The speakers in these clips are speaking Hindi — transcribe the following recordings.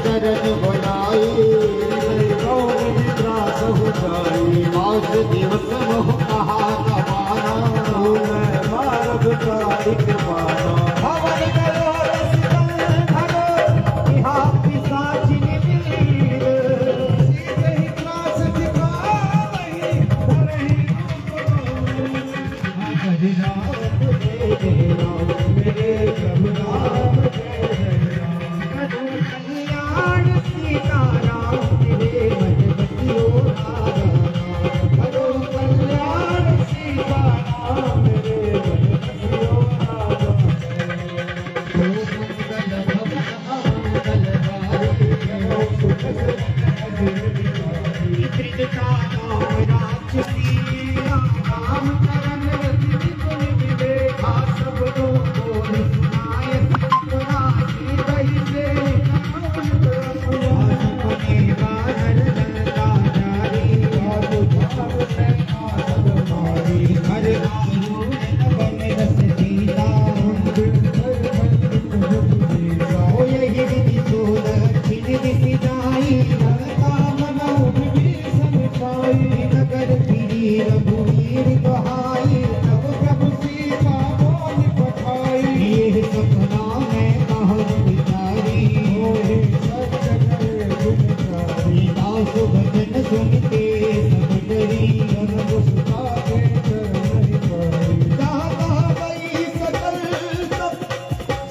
शरण बनाई त्रास हो जाई मास दिवस मोह कहा गवाना मार्ग तारिक पाना हवन करो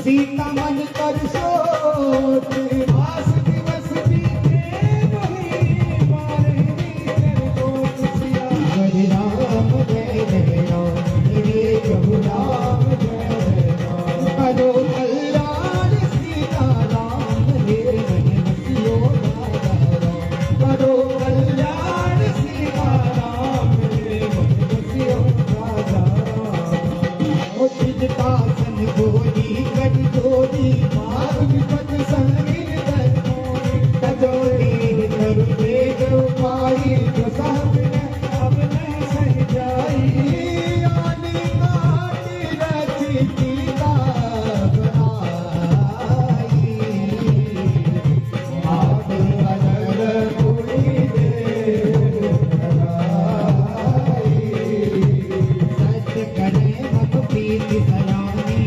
सीता मन कर सोच मास दिवस बीते वही मारे हरे राम जय जय राम हरे प्रभु राम जय राम करो कल्याण सीता राम हरे मन बसियो राजा राम करो कल्याण सीता राम हरे मन बसियो राजा राम ओ जिसका सन गोरी जोड़ी मार्ग पद संगीन दर्शों तजोड़ी करुणे जो पाई जो साथ में अब नहीं सह जाई आनी काटी रची सीता बनाई आप अगर कोई दे सच करे मत प्रीति सलामी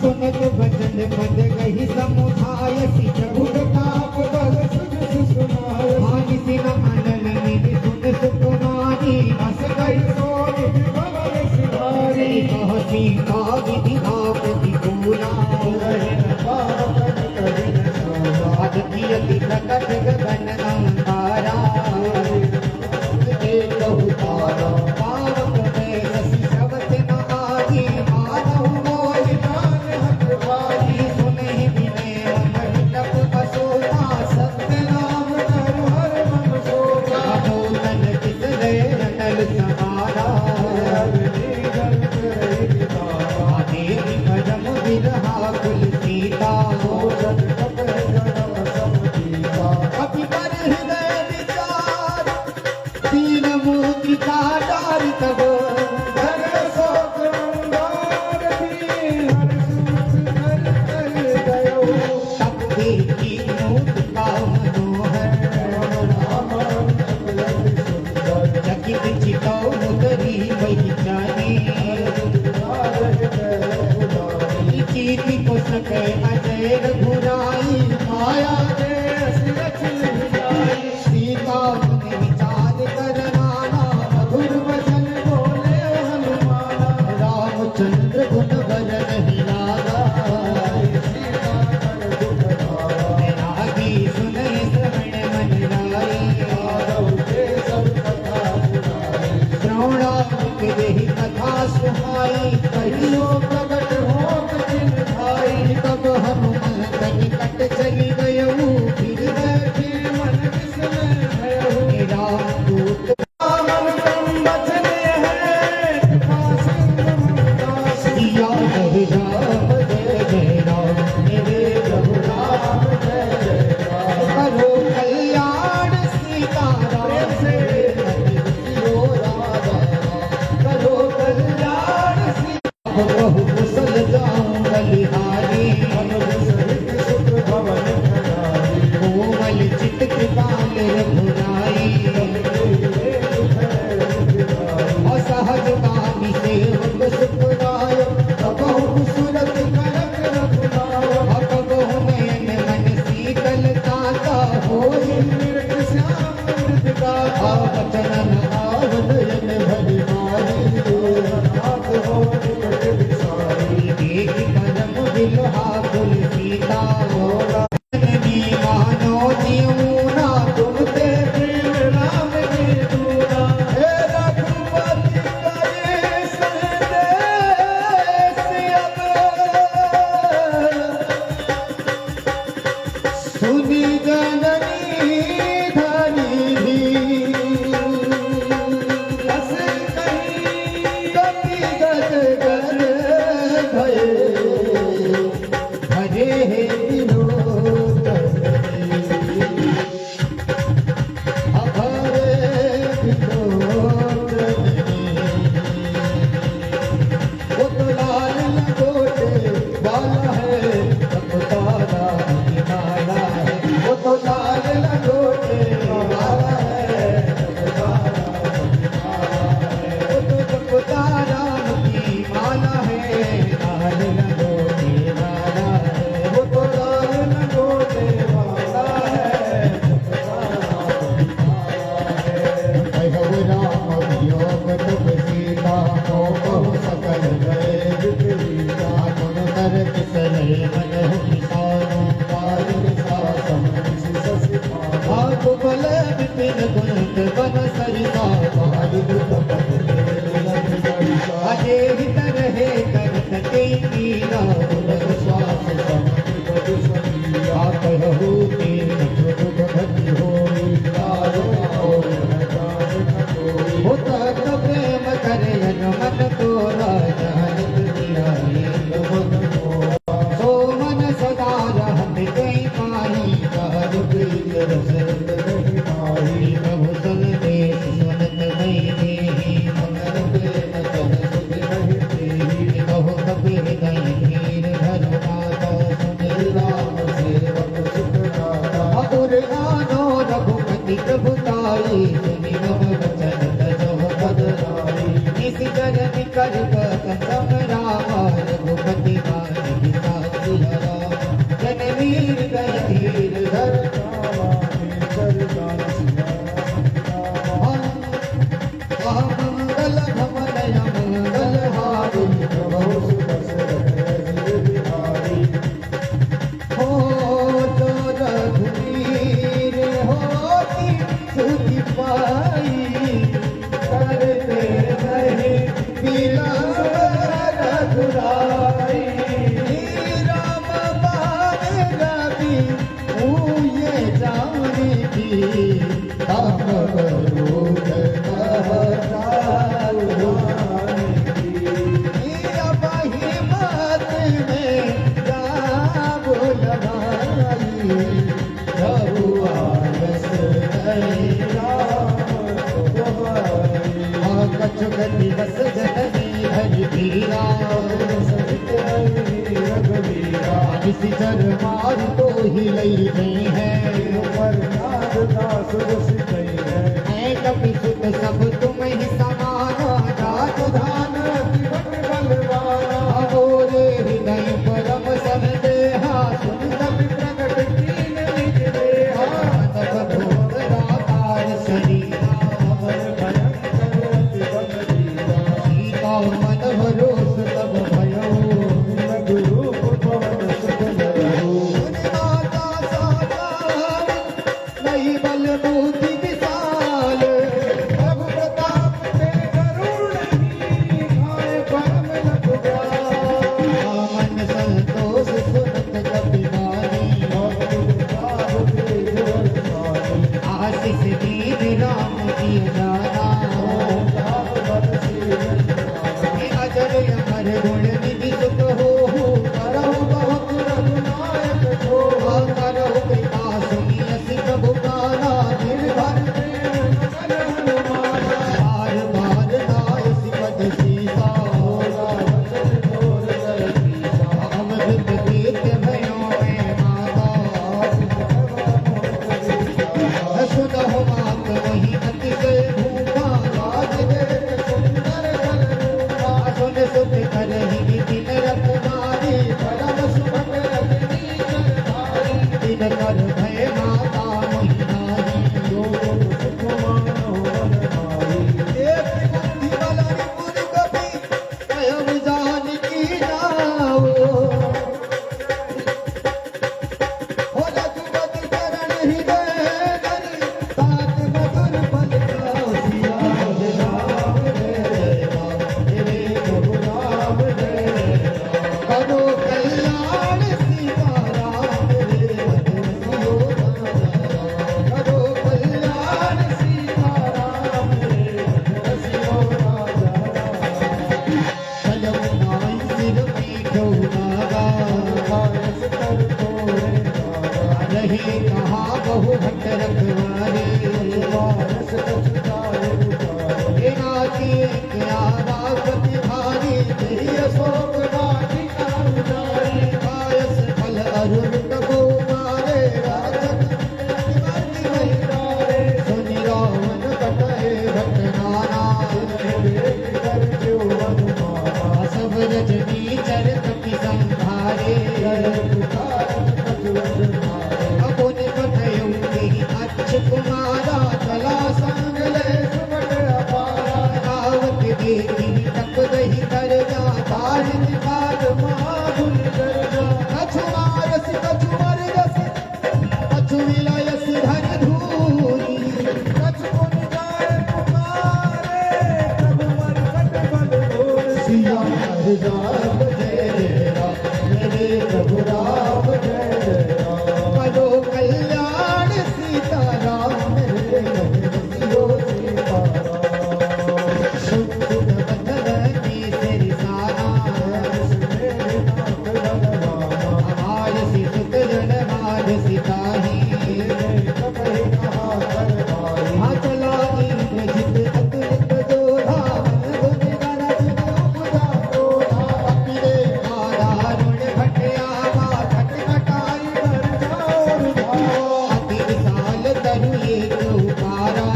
सुनत भजन पद कही समुदाय सिचुट ताप बल सुन सुनाय हानि सिन अनल निधि सुन सुकुमारी बस गई सोनि भवन सिधारी कह सीता विधि आप प्रतिकूला बात कियति प्रकट गगन अंगारा एक उतारा पावक में रसी शब्द न आदि मानव मोल अजय रघुराई माया सीता विचार कर नाना मधुर वचन बोले हनुमाना रामचंद्र गुण बर नहीं लागा रागी सुने श्रवण मन लाई श्रवणा देहि कथा सुहाई कहियो प्रगट हो जिन भाई तब हनुमान हे तिलोत्तम हमारे तिलोत्तम वो तो लाल लंगोटे वाला है सबका राम की माला है वो तो लाल लंगोटे वाला है सबका राम की माला है लाल लंगोटे वाला है वो तो लाल लंगोटे वाला है सबका राम वियोग तब सीता को बहु सकल गए विपरीता गुण कर किसने मन हो किसानो कालिक सासम भाग बल विपिन गुण बन सरिता कालिक अजय हित रहे करत के मीरा गुण श्वास आप हो के दुख भक्ति होई होता तो प्रेम करे मन तोरा जानत दिया सो मन सदा रहत गई पाई कहर प्रीत रस पाई प्रभु सन देश सुनत गई देही मंगल प्रेम तन सुख रहे तेही कहो कबीर गई धीर धर माता सुनिल राम सेवक सुख नाता अपुर आनो रघुपति प्रभुताई सुनि नव वचन तजो बदलाई इस जन कर कसम रामा रघुपति मानि साथी राम जन वीर गई धीर धर मंगल भवन मंगल हारी प्रभु हो तो रघुवीर होती सुखी पाई करते रहे बिलास रघुराई राम बाण रवि ये जाने की तब रूप कछुगति बस जननी हरि पीरा किसी जर मार तो ही लई नहीं है कभी सुत सब तुम ही समाना जात धान अगोरे हृदय परम सन देहा सुन सब प्रकट कीन निज देहा तब भोग राकार शरीरा सीता मन भरोस तब भयो रूप पवन सुख लयो माता साता नहीं बल बूति विशाल प्रभु प्रताप से करुण ही खाए परम लघु मन संतोष सुनत कपिवाल रहे कहा बहु भट्ट रखवारे नाती क्या बात भारी अशोक कायस फल अरुण कबो मारे सुनि रावण कटहे भटनाना सब रजनी चर कपि संहारे अपुन कथयौ तेहि अच्छ कुमारा चला संग ले सुबट अपारा आवत देखी तप दही कर जा तारिन काल महागुण कर जा कछु मारस कछु मरगस कछु विलयस धन धूरी कछु गुण गाय कुमारे प्रभु मरकट बल धोर सिया राम जय राम मेरे प्रभु राम जय राम करो कल्याण सीता राम मेरे रसियो सीता राम सुख बंधनी सिर सारा हमार सिख जन मार सिताही हाँ चला इंद्र जित अतुलित जोधा गुण गण उपजा क्रोधा अपने आधारुण भटयावा खटखटाई कर जाओ धावा अति विशाल तरु एक उपारा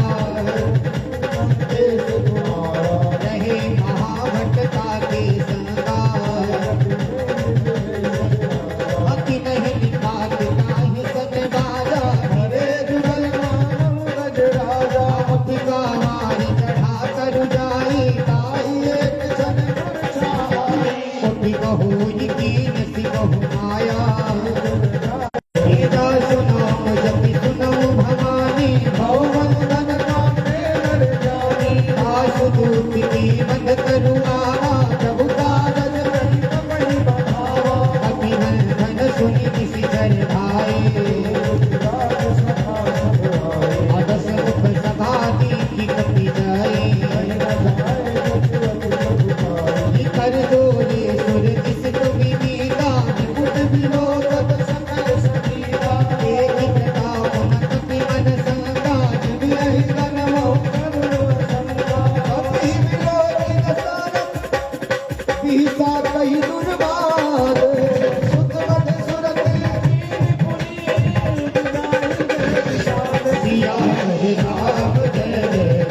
रहे महाभटता के संगा अति नहीं निपात ताहि सत बाजा धरे जुगल मानव गज राजा अति का मारी चढ़ा कर जाई ताहि एक क्षण मूर्छाई अति कहोई कीन सि बहु माया तेजा सुनाम जपि सुनऊ भवानी भव वंदन काटे नर जानी आशु दूत की बंध करु आवा प्रभु कारज कहि कपहि बढ़ावा अति बंधन सुनि किसी जन भाई अदस मुख सभा की कपि जाई कर जोरे सुर जिस तुमि नीता मुकुट विलोकत सकल समीता एक प्रताप न कपि मन संगा जब यहि गनमो करुणो संगा कपि विलोकित सारथ पीसा कहि दुर्बाद सुत मत सुरत सिया राम जय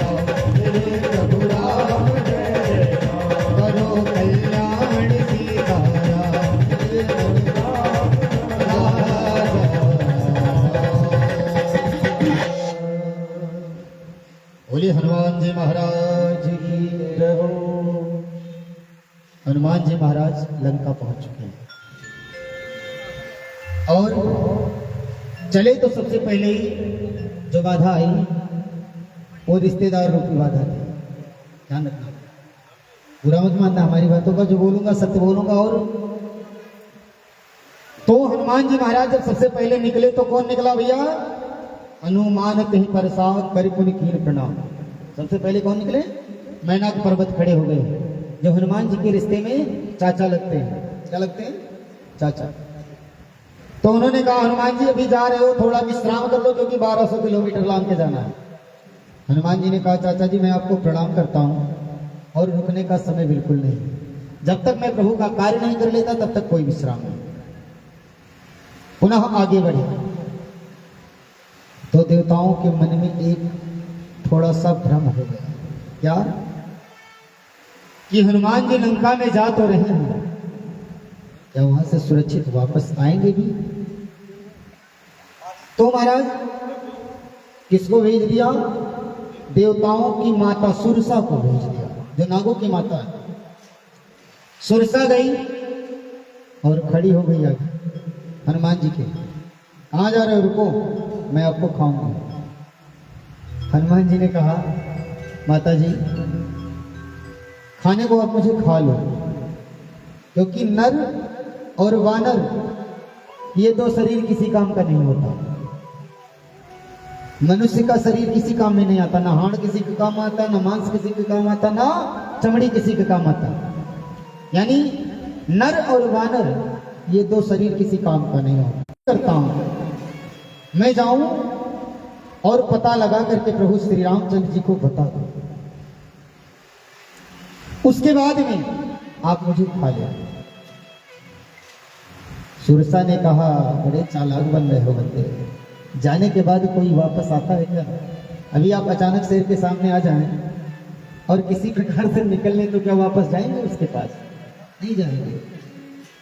राम मेरे प्रभु राम जय राम करो कल्याण सीता राम बोले हनुमान जी महाराज की जय हो। हनुमान जी महाराज लंका पहुंच चुके हैं और चले तो सबसे पहले ही जो बाधा आई वो रिश्तेदार रूपी बाधा थी। ध्यान रखना, बुरा मत मानना हमारी बातों का, जो बोलूंगा सत्य बोलूंगा। और तो हनुमान जी महाराज जब सबसे पहले निकले तो कौन निकला भैया? हनुमान ही प्रसाद कर पुनि कीन प्रणाम। सबसे पहले कौन निकले? मैनाक पर्वत खड़े हो गए, जो हनुमान जी के रिश्ते में चाचा लगते हैं। क्या लगते हैं? चाचा। तो उन्होंने कहा हनुमान जी अभी जा रहे हो, थोड़ा विश्राम कर लो क्योंकि 1200 किलोमीटर लांग के जाना है। हनुमान जी ने कहा चाचा जी मैं आपको प्रणाम करता हूँ और रुकने का समय बिल्कुल नहीं, जब तक मैं प्रभु का कार्य नहीं कर लेता तब तक कोई विश्राम नहीं। पुनः आगे बढ़े तो देवताओं के मन में एक थोड़ा सा भ्रम हो गया। क्या? कि हनुमान जी लंका में जा तो रहे हैं, क्या वहां से सुरक्षित वापस आएंगे भी? तो महाराज किसको भेज दिया? देवताओं की माता सुरसा को भेज दिया, जो नागों की माता है। सुरसा गई और खड़ी हो गई आगे हनुमान जी के। कहाँ जा रहे हो? रुको, मैं आपको खाऊंगा। हनुमान जी ने कहा माता जी खाने को आप मुझे खा लो, क्योंकि नर और वानर ये दो शरीर किसी काम का नहीं होता। मनुष्य का शरीर किसी काम में नहीं आता, ना हाड़ किसी के काम आता, ना मांस किसी के काम आता, ना चमड़ी किसी के काम आता। यानी नर और वानर ये दो शरीर किसी काम का नहीं हो करता हूं, मैं जाऊं और पता लगा करके प्रभु श्री रामचंद्र जी को बता दूं, उसके बाद में आप मुझे खा ले। सुरसा ने कहा, बड़े चालाक बन रहे हो बंदे, जाने के बाद कोई वापस आता है क्या? अभी आप अचानक शेर के सामने आ जाएं और किसी प्रकार से निकलने, तो क्या वापस जाएंगे उसके पास? नहीं जाएंगे।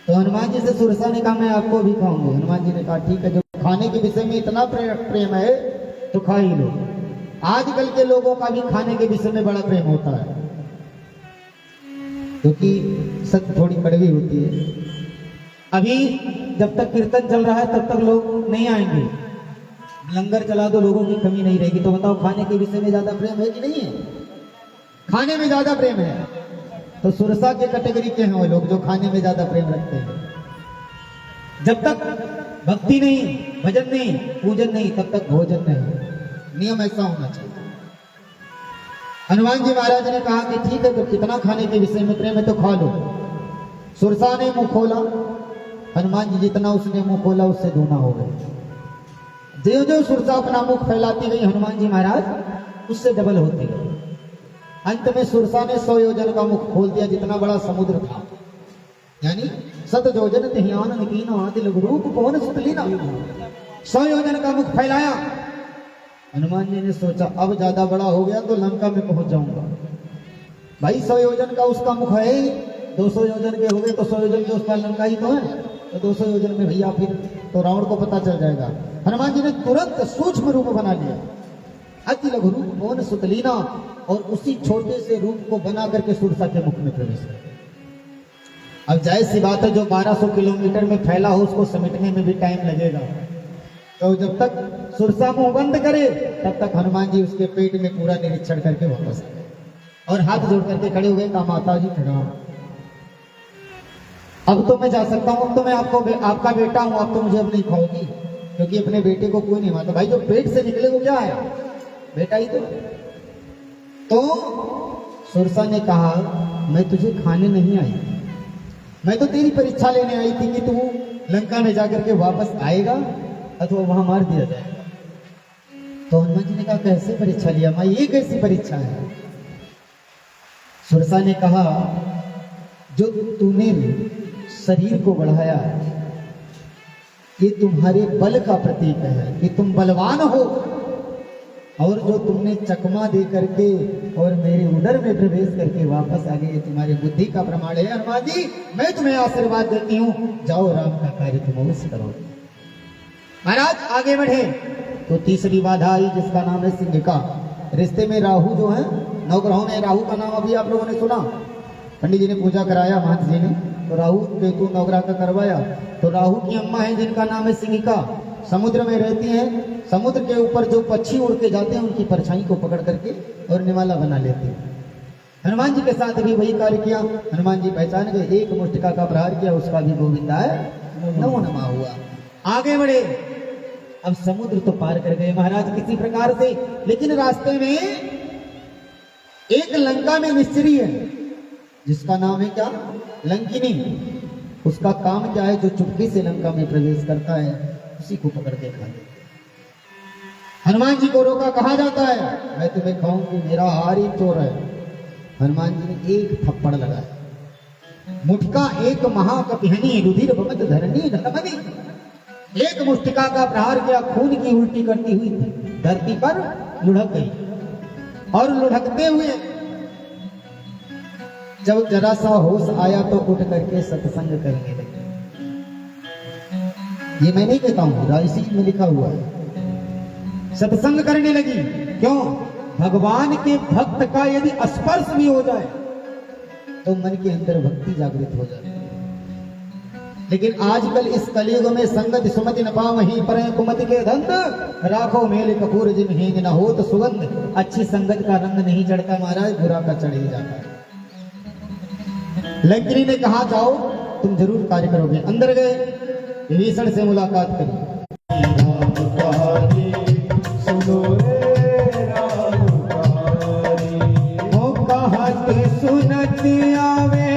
तो हनुमान जी से सुरसा ने कहा, मैं आपको भी खाऊंगी। हनुमान जी ने कहा, ठीक है, जो खाने के विषय में इतना प्रेम है तो खा ही लो। आजकल के लोगों का भी खाने के विषय में बड़ा प्रेम होता है, क्योंकि सत्य थोड़ी कड़वी होती है। अभी जब तक कीर्तन चल रहा है तब तक लोग नहीं आएंगे, लंगर चला दो लोगों की कमी नहीं रहेगी। तो बताओ, खाने के विषय में ज्यादा प्रेम है कि नहीं है? खाने में ज्यादा प्रेम है। तो सुरसा के कैटेगरी के हैं वो लोग जो खाने में ज्यादा प्रेम रखते हैं। जब तक भक्ति नहीं, भजन नहीं, पूजन नहीं, तब तक भोजन नहीं। नियम ऐसा होना चाहिए। हनुमान जी महाराज ने कहा कि ठीक है, तो कितना खाने के विषय में प्रेम है तो खा लो। सुरसा ने मुंह खोला, हनुमान जी जितना उसने मुंह खोला उससे दूना हो गए। जो जो सुरसा अपना मुख फैलाती गई, हनुमान जी महाराज उससे डबल होते गए। अंत में सुरसा ने 100 योजन का मुख खोल दिया, जितना बड़ा समुद्र था, यानी 7 योजन तिहियान नकीन आदि लघु रूप पवन सुतलीना, 100 योजन का मुख फैलाया। हनुमान जी ने सोचा, अब ज्यादा बड़ा हो गया तो लंका में पहुंच जाऊंगा। भाई 100 योजन का उसका मुख है, 200 योजन के हो गए तो 100 योजन के उसका लंका ही तो है, तो 200 योजन में भैया फिर तो रावण को पता चल जाएगा। हनुमान जी ने तुरंत सूक्ष्म रूप बना लिया, अति लघु रूप पवन सुतलीना, और उसी छोटे से रूप को बना करके सुरसा के मुख में प्रवेश किया। अब जाहिर सी बात है, जो 1200 किलोमीटर में फैला हो उसको समेटने में भी टाइम लगेगा। तो जब तक सुरसा मुंह बंद करे तब तक हनुमान जी उसके पेट में पूरा निरीक्षण करके वापस आए और हाथ जोड़ करके खड़े हुए, कहा, माता जी प्रणाम, अब तो मैं जा सकता हूं, अब तो मैं आपका बेटा हूं, अब तो मुझे अब नहीं खाओगी, क्योंकि अपने बेटे को कोई नहीं मानता। भाई जो पेट से निकले वो क्या है? बेटा ही तो सुरसा ने कहा, मैं तुझे खाने नहीं आई, मैं तो तेरी परीक्षा लेने आई थी कि तू लंका में जाकर के वापस आएगा अथवा वहां मार दिया जाएगा। तो हनुमान जी ने कहा, कैसे परीक्षा लिया मां, ये कैसी परीक्षा है? सुरसा ने कहा, जो तूने शरीर को बढ़ाया ये तुम्हारे बल का प्रतीक है कि तुम बलवान हो, और जो तुमने चकमा दे करके और मेरे उदर में प्रवेश करके वापस आ गए, तुम्हारी बुद्धि का प्रमाण है। हनुमान जी, मैं तुम्हें आशीर्वाद देती हूँ, जाओ राम का कार्य तुम अवश्य करो। महाराज आगे बढ़े तो तीसरी बाधा आई, जिसका नाम है सिंहिका। रिश्ते में राहु जो है, नवग्रहों में राहु का नाम अभी आप लोगों ने सुना, पंडित जी ने पूजा कराया, महंत जी ने, तो राहु केतु नवग्रह का करवाया। तो राहु की अम्मा है जिनका नाम है सिंहिका, समुद्र में रहती हैं। समुद्र के ऊपर जो पक्षी उड़ के जाते हैं उनकी परछाई को पकड़ करके और निवाला बना लेते हैं। हनुमान जी के साथ भी वही कार्य किया। हनुमान जी पहचान गए, एक मुष्टिका का प्रहार किया, उसका भी गोविंदाय नमो नमः हुआ। आगे बढ़े, अब समुद्र तो पार कर गए महाराज किसी प्रकार से, लेकिन रास्ते में एक लंका में मिस्त्री है जिसका नाम है क्या? लंकिनी। उसका काम क्या है? जो चुपके से लंका में प्रवेश करता है उसी को पकड़ के खा लेते। हनुमान जी को रोका, कहा जाता है मैं तुम्हें खाऊंगी, मेरा हार ही चोर है। हनुमान जी ने एक थप्पड़ लगाया, मुठका एक महाकपिहनी रुधिर भमत धरणी धनमनी, एक मुष्टिका का प्रहार किया, खून की उल्टी करती हुई धरती पर लुढ़क गई। और लुढ़कते हुए जब जरा सा होश आया तो उठ करके सत्संग करने लगी। ये मैं नहीं कहता हूं, रायसी में लिखा हुआ है। सत्संग करने लगी, क्यों? भगवान के भक्त का यदि स्पर्श भी हो जाए तो मन के अंदर भक्ति जागृत हो जाती है। लेकिन आजकल इस कलयुग में संगत सुमति न पावहीं पर कुमति के धंध, राखो मेल कपूर जिन हींग न होत सुगंध। अच्छी संगत का रंग नहीं चढ़ता महाराज, बुरा का चढ़ ही जाता है। लंकिनी ने कहा जाओ तुम जरूर कार्य करोगे। अंदर गए, विभीषण से मुलाकात करी। सुनत आवे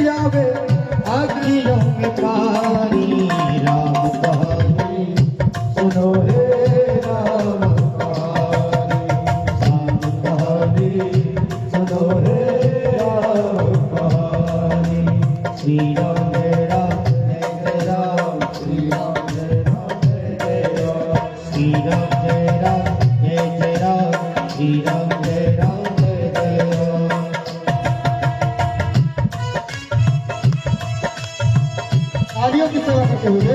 आवे आँखियों में पानी। राम कहानी सुनो रे राम कहानी सुनो रे राम कहानी। श्री राम जय राम जय जय राम श्री राम जय राम जय जय राम श्री राम जय राम जय जय राम श्री राम जय राम जय जय राम। तालियों की सेवा करते हुए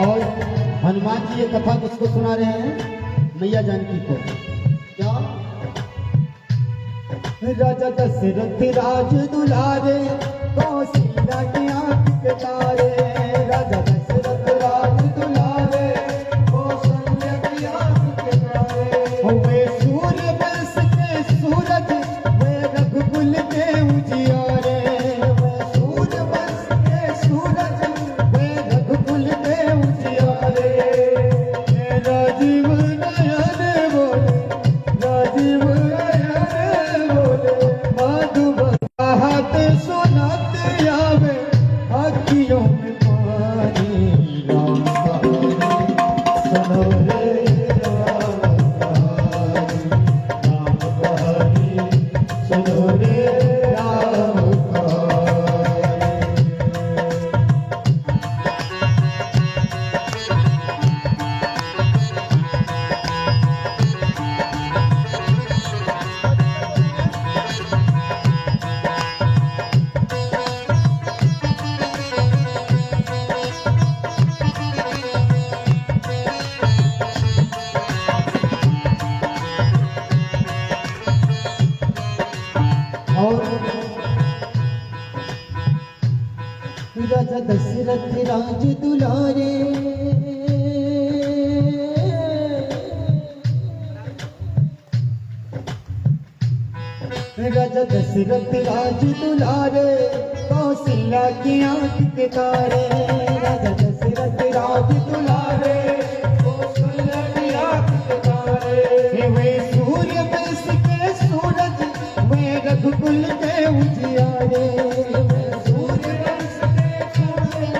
और हनुमान जी ये कथा किसको सुना रहे हैं? मैया जानकी को। क्या? राजा दशरथ राज दुलारे कौशल्या की आंख के तारे। राजा दशरथ राज दुलारे कौशल्या की आंख के तारे। वे सूर्य वंश के सूरज वे रघुकुल के उजियारे। वे सूर्य वंश के सूरज वे रघुकुल के उजियारे। राजीव नयन बोले राजीव नयन बोले माधुव हाथ सुनत आवे आँखियों में पानी। राम कहानी सुनो रे राम कहानी सुनो रे राम और राजा दशरथ राज दुलारे राजा दशरथ राज दुलारे कौशल्या की आंख के तारे। राजा दशरथ राज दुलारे कौशल्या की आंख के तारे। वे सूर्य वंश के सूरज वे रघुकुल के उजियारे। वे सूर्य वंश के सूरज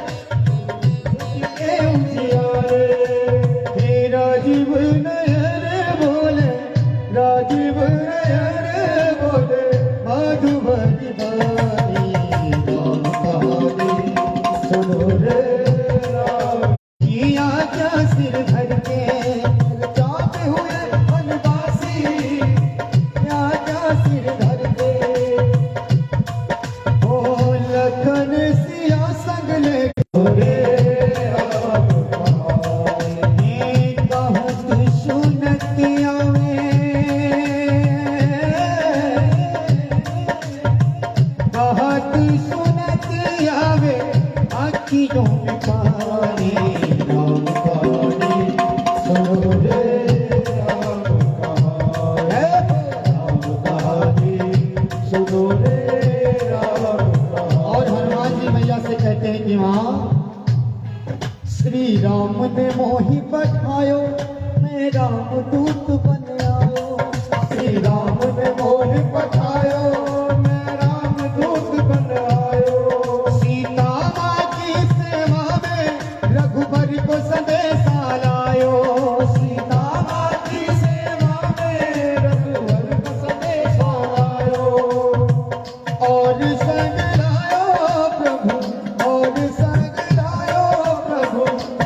के उजियारे। हे राजीव नयन बोले राजीव नयन बोले माधुबनी वाणी। राम कहानी सुनो रे राम। किया क्या सिर धर के जाते हुए वनवासी। क्या क्या सिर धर के ओ लखन सिया संग ले रे राम कहानी। कहत सुनत आवे कहत सुनत आवे आँखियों में पानी। राम कहानी सुनो रे राम कहानी सुनो रे राम। और हनुमान जी मैया से कहते हैं कि माँ श्री राम ने मोहि पठायो मैं राम दूत बन आयो। श्री राम ने मोहि पठायो मैं राम दूत बन आयो। सीता माँ की सेवा में रघुबर को संदेशा लायो। सीता माँ की सेवा में रघुबर को संदेशा लायो। और संग लायो प्रभु और संग लायो प्रभु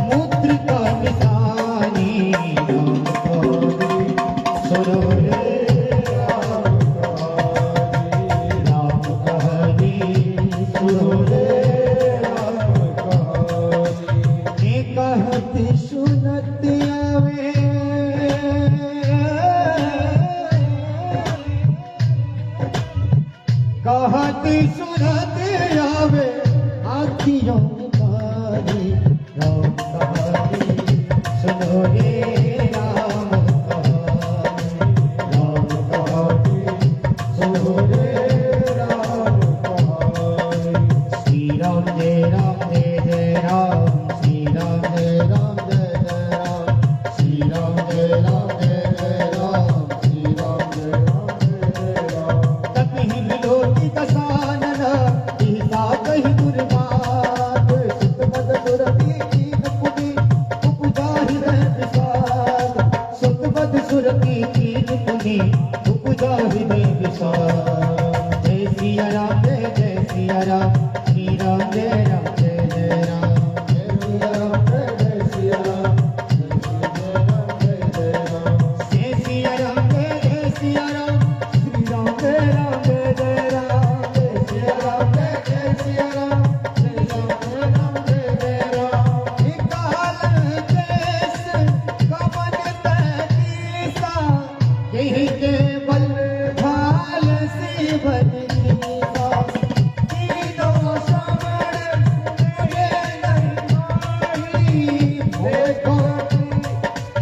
मुद्रिका निशानी। राम कहानी सुनो रे राम कहानी सुनो रे राम कहानी। कहत सुनत आवे कहत सुनत आवे आँखियों में पानी। राम कहानी सुनो रे राम कहानी सुनो श्री राम जय जय राम, श्री राम जय राम जय जय राम, श्री राम जय राम जय जय राम, श्री राम जय राम जय जय राम। तपहि बिलोकी कसानन ईसा कहि गुरबात, सुतपद सुरपि कीन पुनि उपजा हृदय विषाद, सुतपद सुरपि कीन पुनि उपजा हृदय विषाद। जय सिया राम जय जय सिया राम, श्री राम जय राम जय जय राम, जय सिया राम जय जय सिया राम, जय सिया राम जय जय सिया राम, श्री राम जय राम जय जय राम, जय सिया राम जय जय सिया राम, श्री राम जय राम जय जय राम। निकाल देश कमन तैसा, यही केवल भाल शिवन कीसा, तीनों श्रवण हुए नहीं माही, देखो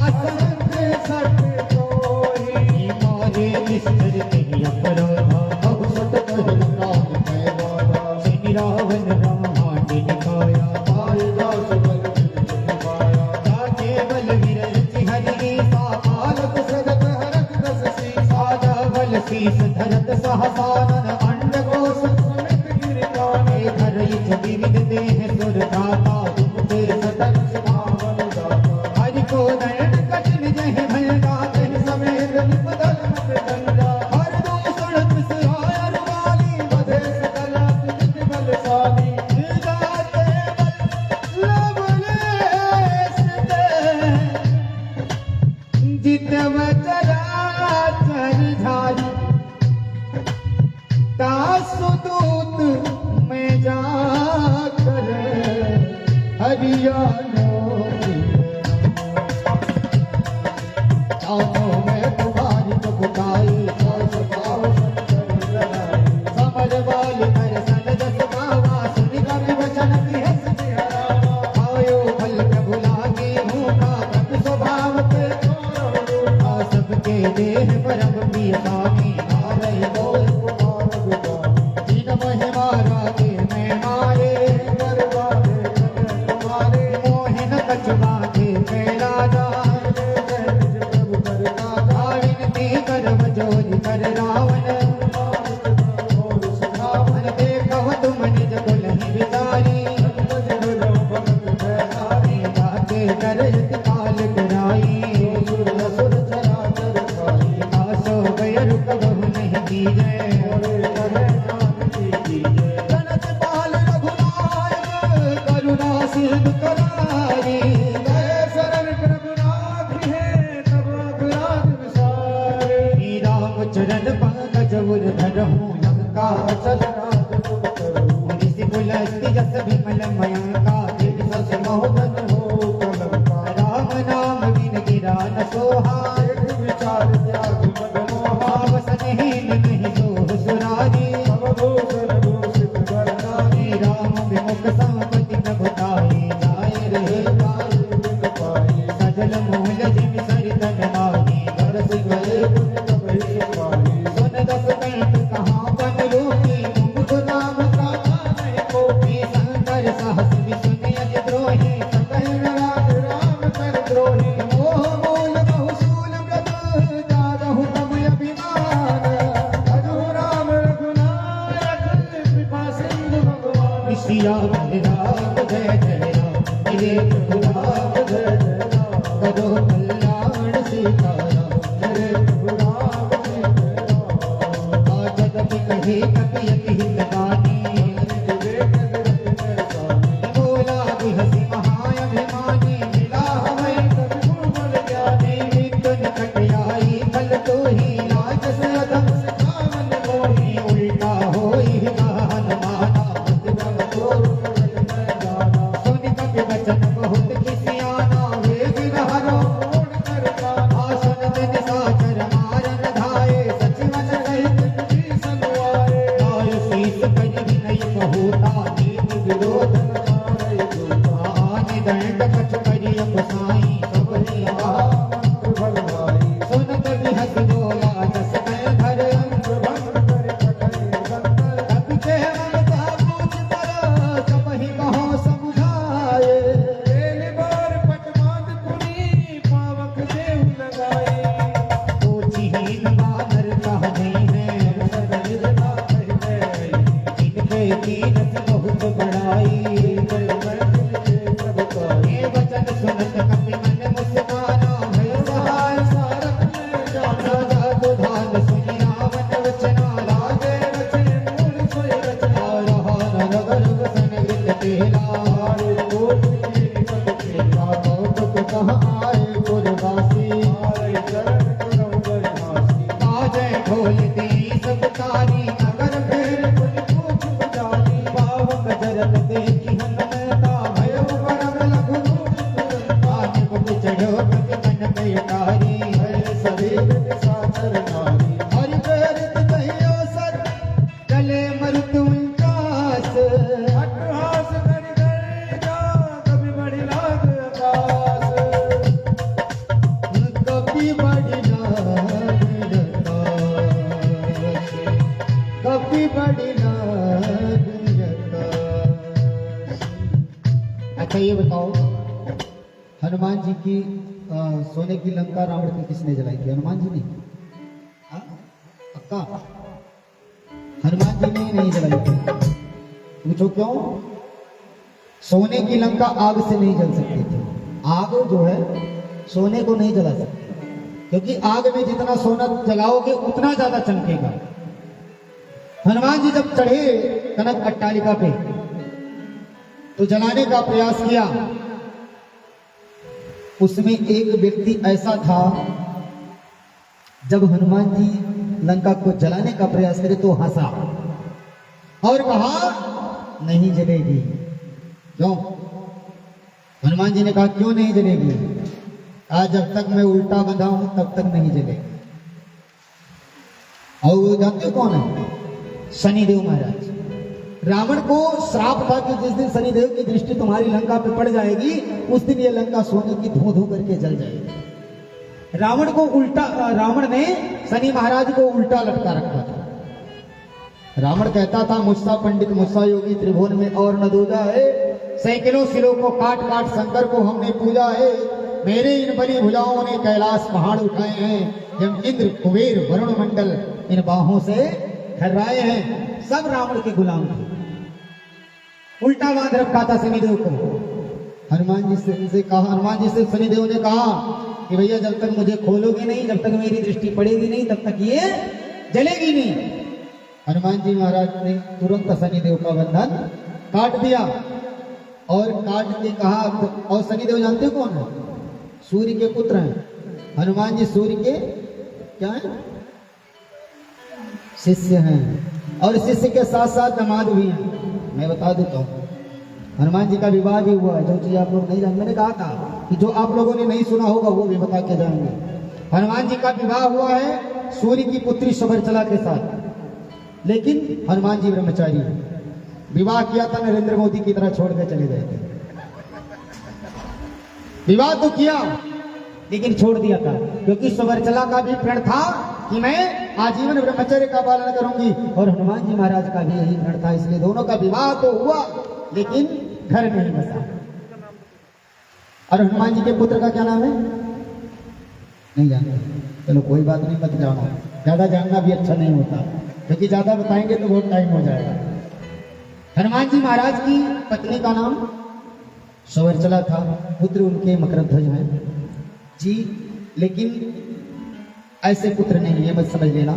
असंग सत कोई। मारे निश्चर नहीं अपराधा, अब सत कह राम कै बाधा, श्री रावण ब्रह्मांड निकाया, कालिदास बल निभाया। जाके बल विरच हरि सा, पालक सदत हरत रस सीसा, बल शीस धरत सहसानन, अंड कोश समित गिरकाने। घर इच विविध देह सुर दाता, तुम ते सतत पावन दाता। हरि को नयन कठिन जह भय गाते, समेत निपदल मत गंगा। हर दूषण बिसराय रुमाली, बधे सकल तुझ बलशाली। जाते बल लवलेश दे, जितव चराचर झारी। दासदूत में जाकर हरियाणा चाहों में तुम्हारी प्रभुताई, समर वाली कर सन जस गावा, सुनि कवि वचन बिहस बिहरावा। आयो फल प्रभु लागे मुखा, प्रभु स्वभाव के आ सबके देह परम प्रिय स्वामी, आरय बोल कुमार गुदामी। तीन महिमा रागे में मारे, दरबारे तुम्हारे, मोहिन कछुआ के पेला जा। विनती करम जोरि कर रावण, देखो तुम निज कुल ही विचारी। जाके करत काल कराई, आसो गय रुक बहु नहीं कीजय। जनत पाल रघुनायक, करुणा सिंधु करारी। गए शरण प्रभुनाथ है, तब अपराध विसारे। श्री राम चरण पंकज उर धरहूँ, लंका वचन राज तुम करहूँ। ऋषि कुलस्ति जस विमल मयंका, दिव्य सस महोदन हो कलंका। राम नाम बिन गिरा न सोहा, एक विचार त्याग मन मोहा। भावसनहीन नहीं सोह सुरारी, भवभूषण भूषित वरदारी। राम विमुख संपत्ति प्रभुताई, जाय रहे काल बिन पाई। सजल मूल जिम सरितन माही, बरस गए पुण्य कबहि पाई। सुन दस कंठ कहाँ बन रूपी, मुख नाम का नहीं कोपी। शंकर सहस विष्णु यज द्रोही, सकल राज राम कर द्रोही। मोह मूल बहुशूल व्रत, जारहु तम अभिमान। भजो राम रघुनायक, कृपा सिंधु भगवान। सिया राम जय जय राम, मेरे प्रभु राम जय जय राम। करो कल्याण सीताराम, मेरे प्रभु राम जय जय राम। जगत कहे कपियति हितगानी, बोला बिहसी महाअभिमानी। मिला हमें सद्गुण बल ज्ञानी, मृत्यु निकट आई कल तो ही। लाज से अधम सिखावन मोही, उल्टा होई गहन माना। सुन कपि वचन बहुत किसियाना, वेग हरो मोड़ कर जाना। आसन दिन साचर मारन धाये, सचिवन सहित तुझी संगवाए। लाय शीस करि विनय बहुता, नीति विरोध न मारै दूता। आनि दंड कछ करि अपसाई, सब निहा मंत्र भगवाई। सुनत बिहस बोला जस कह धर, अंग भंग कर कीनत बहुत बड़ाई, ये वचन सुनत कपि मन मुस्काना, भय सहाय सारथ में जाना, जादू धान सुनि रावण वचना, लागे रचने मूल सोई रचना, रहा नगर वसन वृत तेला, कौतुक कहाँ आए पुरवासी, बाजे ढोल दी सब तारी, नगर फेर पुन पूछ बजारी, पावक जरत देखी हनुमता, भयो परम लघु रूप चढ़ो पति मन बेकारी, हरि शरीर साचर नारी, हरि प्रेरित कहियो सर चले मृत्यु कास, अट्टहास करि जा कभी बड़ी लाग आकाश, कभी बड़ी लाग आकाश, कभी बड़ी लाग आकाश। अच्छा ये बताओ, हनुमान जी की सोने की लंका रावण को किसने जलाई थी? हनुमान जी ने? पक्का? हनुमान जी ने नहीं जलाई थी। पूछो क्यों? सोने की लंका आग से नहीं जल सकती थी। आग जो है सोने को नहीं जला सकती, क्योंकि आग में जितना सोना जलाओगे उतना ज्यादा चमकेगा। हनुमान जी जब चढ़े कनक अट्टालिका पे तो जलाने का प्रयास किया, उसमें एक व्यक्ति ऐसा था, जब हनुमान जी लंका को जलाने का प्रयास करे तो हंसा और कहा नहीं जलेगी। क्यों? हनुमान जी ने कहा क्यों नहीं जलेगी? आज जब तक मैं उल्टा बंधा हूं तब तक नहीं जलेगी। और वो जानते हो कौन है? शनिदेव महाराज। रावण को श्राप था कि जिस दिन शनिदेव की दृष्टि तुम्हारी लंका पे पड़ जाएगी उस दिन ये लंका सोने की धू धू करके जल जाएगी। रावण ने शनि महाराज को उल्टा लटका रखा था। रावण कहता था मुझसा पंडित मुझसा योगी त्रिभुवन में और न दूजा है, सैकड़ों सिरों को काट काट शंकर को हमने पूजा है, मेरे इन बली भुजाओं ने कैलाश पहाड़ उठाए हैं, जब इंद्र कुबेर वरुण मंडल इन बाहों से खर्राए हैं। सब रावण के गुलाम थे। उल्टा बांध रखा था शनिदेव को। हनुमान जी से शनिदेव ने कहा कि भैया जब तक मुझे खोलोगे नहीं, जब तक मेरी दृष्टि पड़ेगी नहीं, तब तक ये जलेगी नहीं। हनुमान जी महाराज ने तुरंत शनिदेव का बंधन काट दिया और काट के कहा, और शनिदेव जानते हो कौन है? सूर्य के पुत्र हैं। हनुमान जी सूर्य के क्या है? शिष्य हैं, और शिष्य के साथ साथ दामाद भी हैं। मैं बता देता हूँ, हनुमान जी का विवाह भी हुआ है, जो चीज आप लोग नहीं जानते। मैंने कहा था कि जो आप लोगों ने नहीं सुना होगा वो भी बता के जाएंगे। हनुमान जी का विवाह हुआ है सूर्य की पुत्री शबरचला के साथ, लेकिन हनुमान जी ब्रह्मचारी हैं। विवाह किया था नरेंद्र मोदी की तरह छोड़ के चले गए थे। विवाह तो किया लेकिन छोड़ दिया था, क्योंकि शबरचला का भी प्रण था कि मैं आजीवन ब्रह्मचर्य का पालन करूंगी, और हनुमान जी महाराज का भी यही प्रण था। इसलिए दोनों का विवाह तो हुआ लेकिन घर नहीं बसा। और हनुमान जी के पुत्र का क्या नाम है? नहीं जानते? चलो कोई बात नहीं, मत जानो, ज्यादा जानना भी अच्छा नहीं होता, क्योंकि ज्यादा बताएंगे तो बहुत टाइम हो जाएगा। हनुमान जी महाराज की पत्नी का नाम शबरचला था, पुत्र उनके मकरध्वज हैं जी। लेकिन ऐसे पुत्र नहीं है, मत समझ लेना,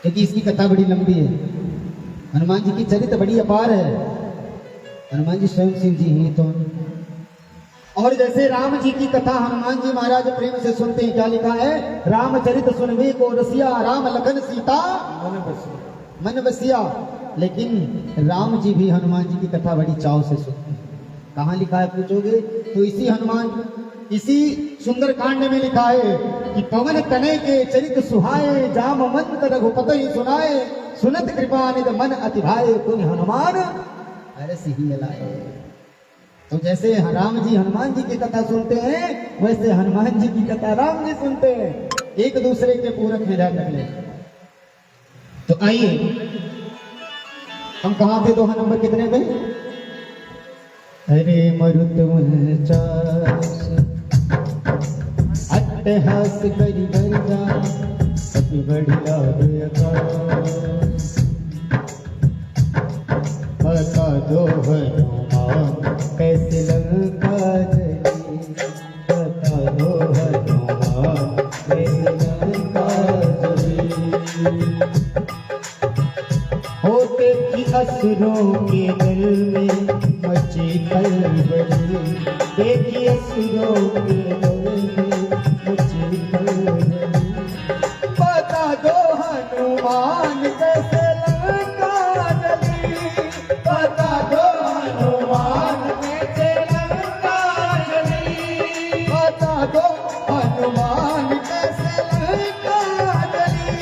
क्योंकि इसकी कथा बड़ी लंबी है। हनुमान जी की चरित्र बड़ी अपार है। हनुमान जी स्वयं शिव जी ही तो। और जैसे राम जी की कथा हनुमान जी महाराज प्रेम से सुनते हैं, क्या लिखा है? रामचरित सुनवे को रसिया, राम लखन सीता मन बसिया। लेकिन राम जी भी हनुमान जी की कथा बड़ी चाव से सुनते हैं। कहाँ लिखा है पूछोगे? तो इसी सुंदर कांड में लिखा है कि पवन तनय के चरित सुहाए, जाम मंत रघुपत ही सुनाए, सुनत कृपा निध मन अति भाए, तुम हनुमान अरस ही लाए। तो जैसे राम जी हनुमान जी की कथा सुनते हैं, वैसे हनुमान जी की कथा राम जी सुनते हैं। एक दूसरे के पूरक में ध्यान रख ले। तो आइए, हम कहाँ थे? दोहा नंबर कितने पे? अरे मरुत अट्टहास करी जा, कभी बड़ी लाभ दो हनुमान कैसे लंका जली, बता दो हनुमान कैसे लंका जली। होते कि असुरों के दिल में मची खलबली, देखी असुरों के दिल में मची खलबली। बता दो हनुमान कैसे लंका जली, बता दो हनुमान कैसे लंका जली, बता दो हनुमान कैसे लंका जली,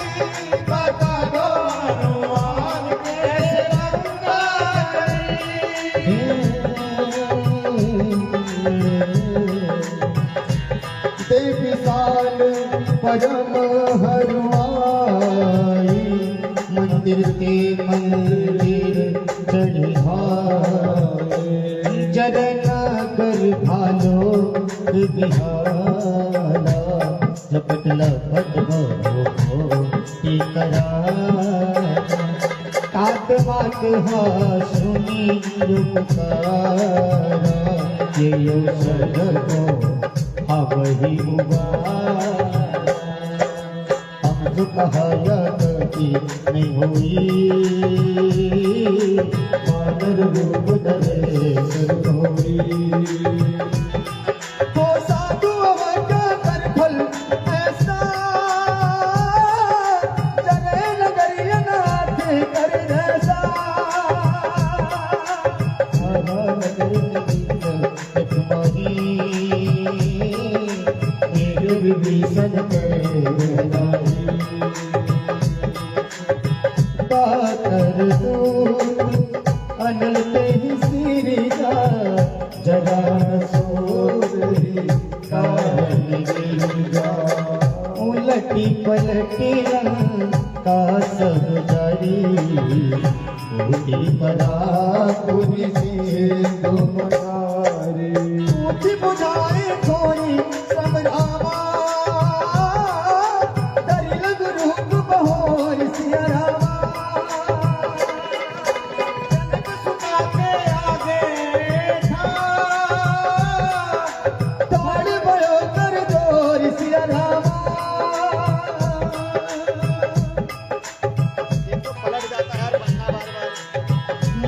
बता दो हनुमान कैसे लंका जली। विशाल परम हरुआई, मंदिर के मंदिर चढ़ाए, जरनगर भालो बिहाला, लपट लपट हो टीकरा। तात मात हा सुनी युगकारा, ये अवसर को वही हुआ। हम जो कहा गति नहीं हुई, मानर रूप धरे कर होई। वो साधु अवज्ञा कर फल ऐसा, जने नगरिया नाथ कर जैसा। विभीषण कर दूत अनल ते ही सिरिजा, जगा सोरी उलटी पलटी का सब जारी, उठी पड़ा पूरी से दो मनारी। उठी बुझाए कोई समझावा,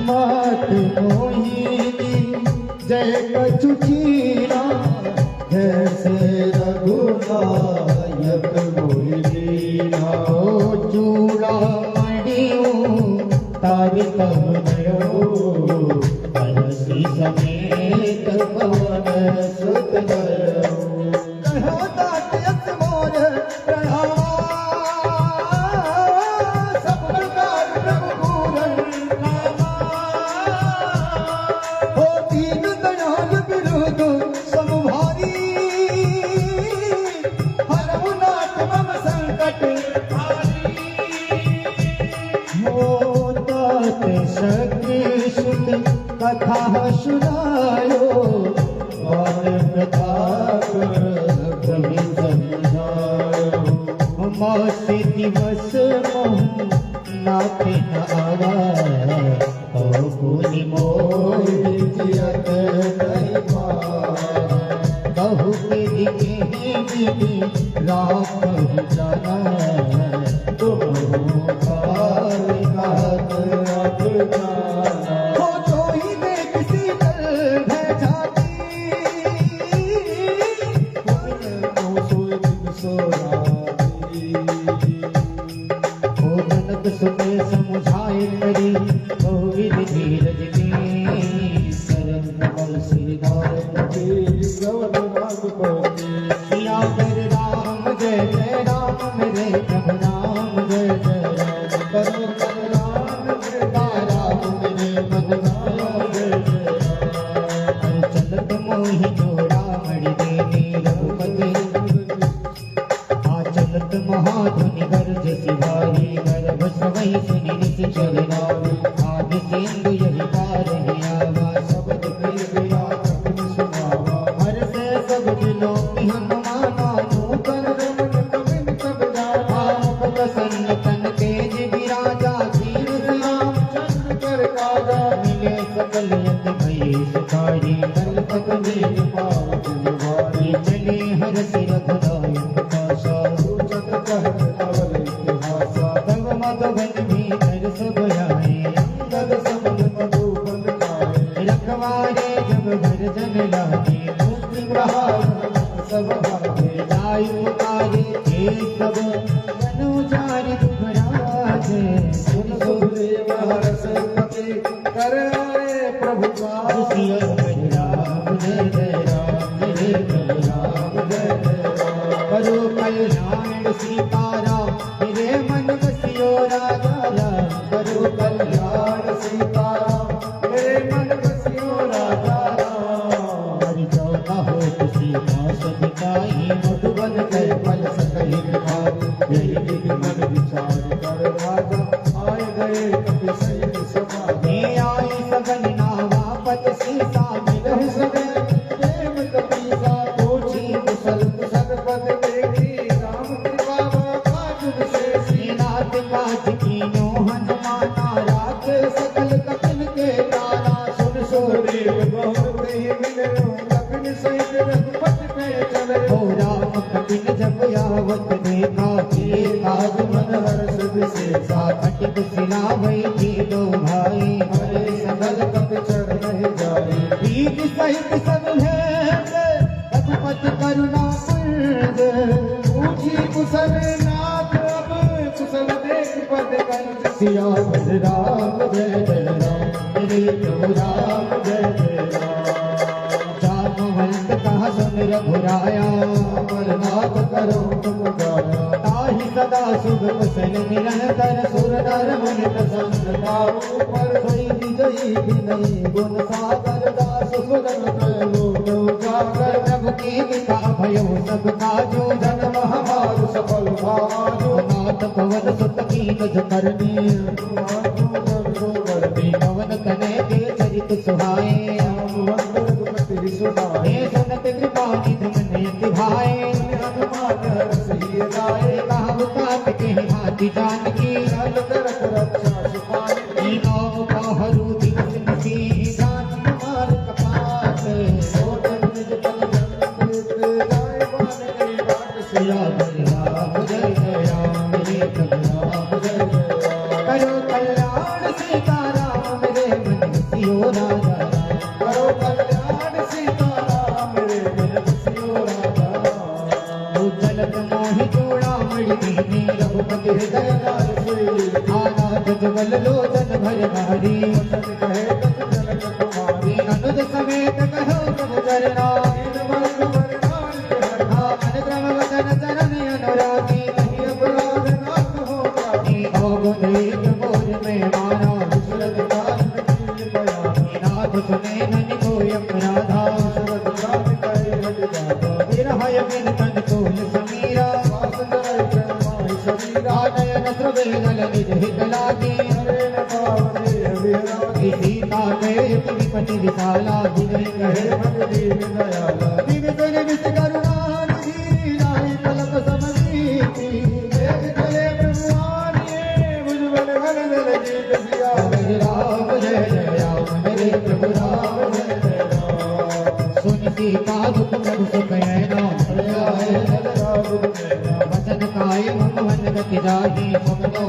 मात मोहिनी जय कछुचीरा, जैसे रघुनायक मोहिनीना। चूड़ा मणियों तारि तब नयो, अलसी समेत पवन सुत गयो। कहो तात यस मोर प्रणामा, सब प्रकार प्रभु पूरन नामा। हो दीन दयाल विरुद्ध समभारी, हरहु नाथ मम संकट हारी। हो तात शक्ति सुत कथा सुनायो, और प्रताप प्रभु समझायो। मौसी दिवस मोह नाथे न आवा, और पुनि मोह जियत नहीं पावा। कहु के दिखे विधि राखहु जाना, तुम काल कहत अब जाना। हो जो ही देख शीतल भय जाती, हो जनक सुते समुझाए करी, हो विधि धीरज की। सरल कमल श्रीधार सिया कर राम जय जय राम, मेरे प्रभु राम जय जय राम। करो कर राम जय राम, मेरे प्रभु राम जय जय राम। चलत मोहि जोड़ा मणि देनी रघुपति, चलत महाधुनि गर्ज सिवाही। गर्भ सवै सुनि नित चल रावी, आदि सिंधु यही पार ही आवा। शब्द कई विराट सुनावा, हर से सब दिलों की हनुमाना। नूतन रमन कविन सब जाना, प्रसन्न तन तेज विराजा। धीर श्याम चंद्र कर काजा, मिले सकल सुन सुखदेव हर्ष पति कर आए प्रभु का सिया राम जय जय राम जय जय राम जय जय राम करो कल्याण सीताराम मेरे मन बसियो राजा राम करो कल्याण सीताराम मेरे मन बसियो राजा राम हरि चौथा हो सीता सबिताई मधुबन कर फल सकल भाई यही विधि मन विचार कर राजा आए गए कपि सहित सभा मैं आई सगन नावापत सीता मिलहु सगन प्रेम कपीसा पूछी कुशल कुशल पद देखी राम कृपा काज विशेषी नाथ काज कीनो हनुमाना राख सकल कपिल के तारा सुन सुदेव बहुत ही मिलो कपिल सहित रघुपति पे चले हो राम कपिल जब यावत देखा के काज मन हर्ष विशेषा कटिक सिलावै थी दो भाई हरे सकल कपि चर नहीं जाई बीज सहित सब भेंट रघुपति करुणा पुंज पूछी कुशल नाथ अब कुशल देख पद कंज सिया राम जय जय राम मेरे प्रभु राम जय जय राम जामवंत कहा सुन रघुराया अमरनाथ करो तुम गाया ताहि सदा शुभ कुशल निरंतर सुर नर मुनि प्रसन्न पाऊ पर सोई विजयी विनयी गुण सागर दास सुरन करो जागर प्रभु की कृपा भयो सब काजो जन्म हमारो सफल भाजो नाथ पवन सुत कीन जो करनी पवन तने के चरित सुहाए हे सुनत कृपा निधि मन अति भाए कहावत के भांति जानकी तीनों पहरू दिवस निशी जान कुमार कपाट सिया राम जय जय राम मेरे प्रभु राम जय जय राम करो कल्याण सीताराम मेरे मन बसियो राजा राम करो कल्याण सीताराम मेरे मन बसियो राजा उज्जलत मोहि चूड़ा मणि दीनी रघुपति हृदय लाल सोई आना जगवल लोचन भर भारी कहे तत जनक कुमारी अनुज समेत कहो प्रभु चरणा मन क्रम वचन चरण अनुरागी नहीं अपराध नाथ हो जाती अवगुण मोर में मारा सुरत काल नाथ सुने ननि कोय अपराधा विरहय बिन तन तोल समीरा नयन स्रवेदल निज हित लागी सीता के विपति विशाला विजय कहे विविधन विष करुणा निधि राही पलक समझीति हरे राम जय जय राम मेरे प्रभु राम जय जय राम सुन सीता दुख प्रभु सुख नैना वचन काय भगवन गति जाहि समनो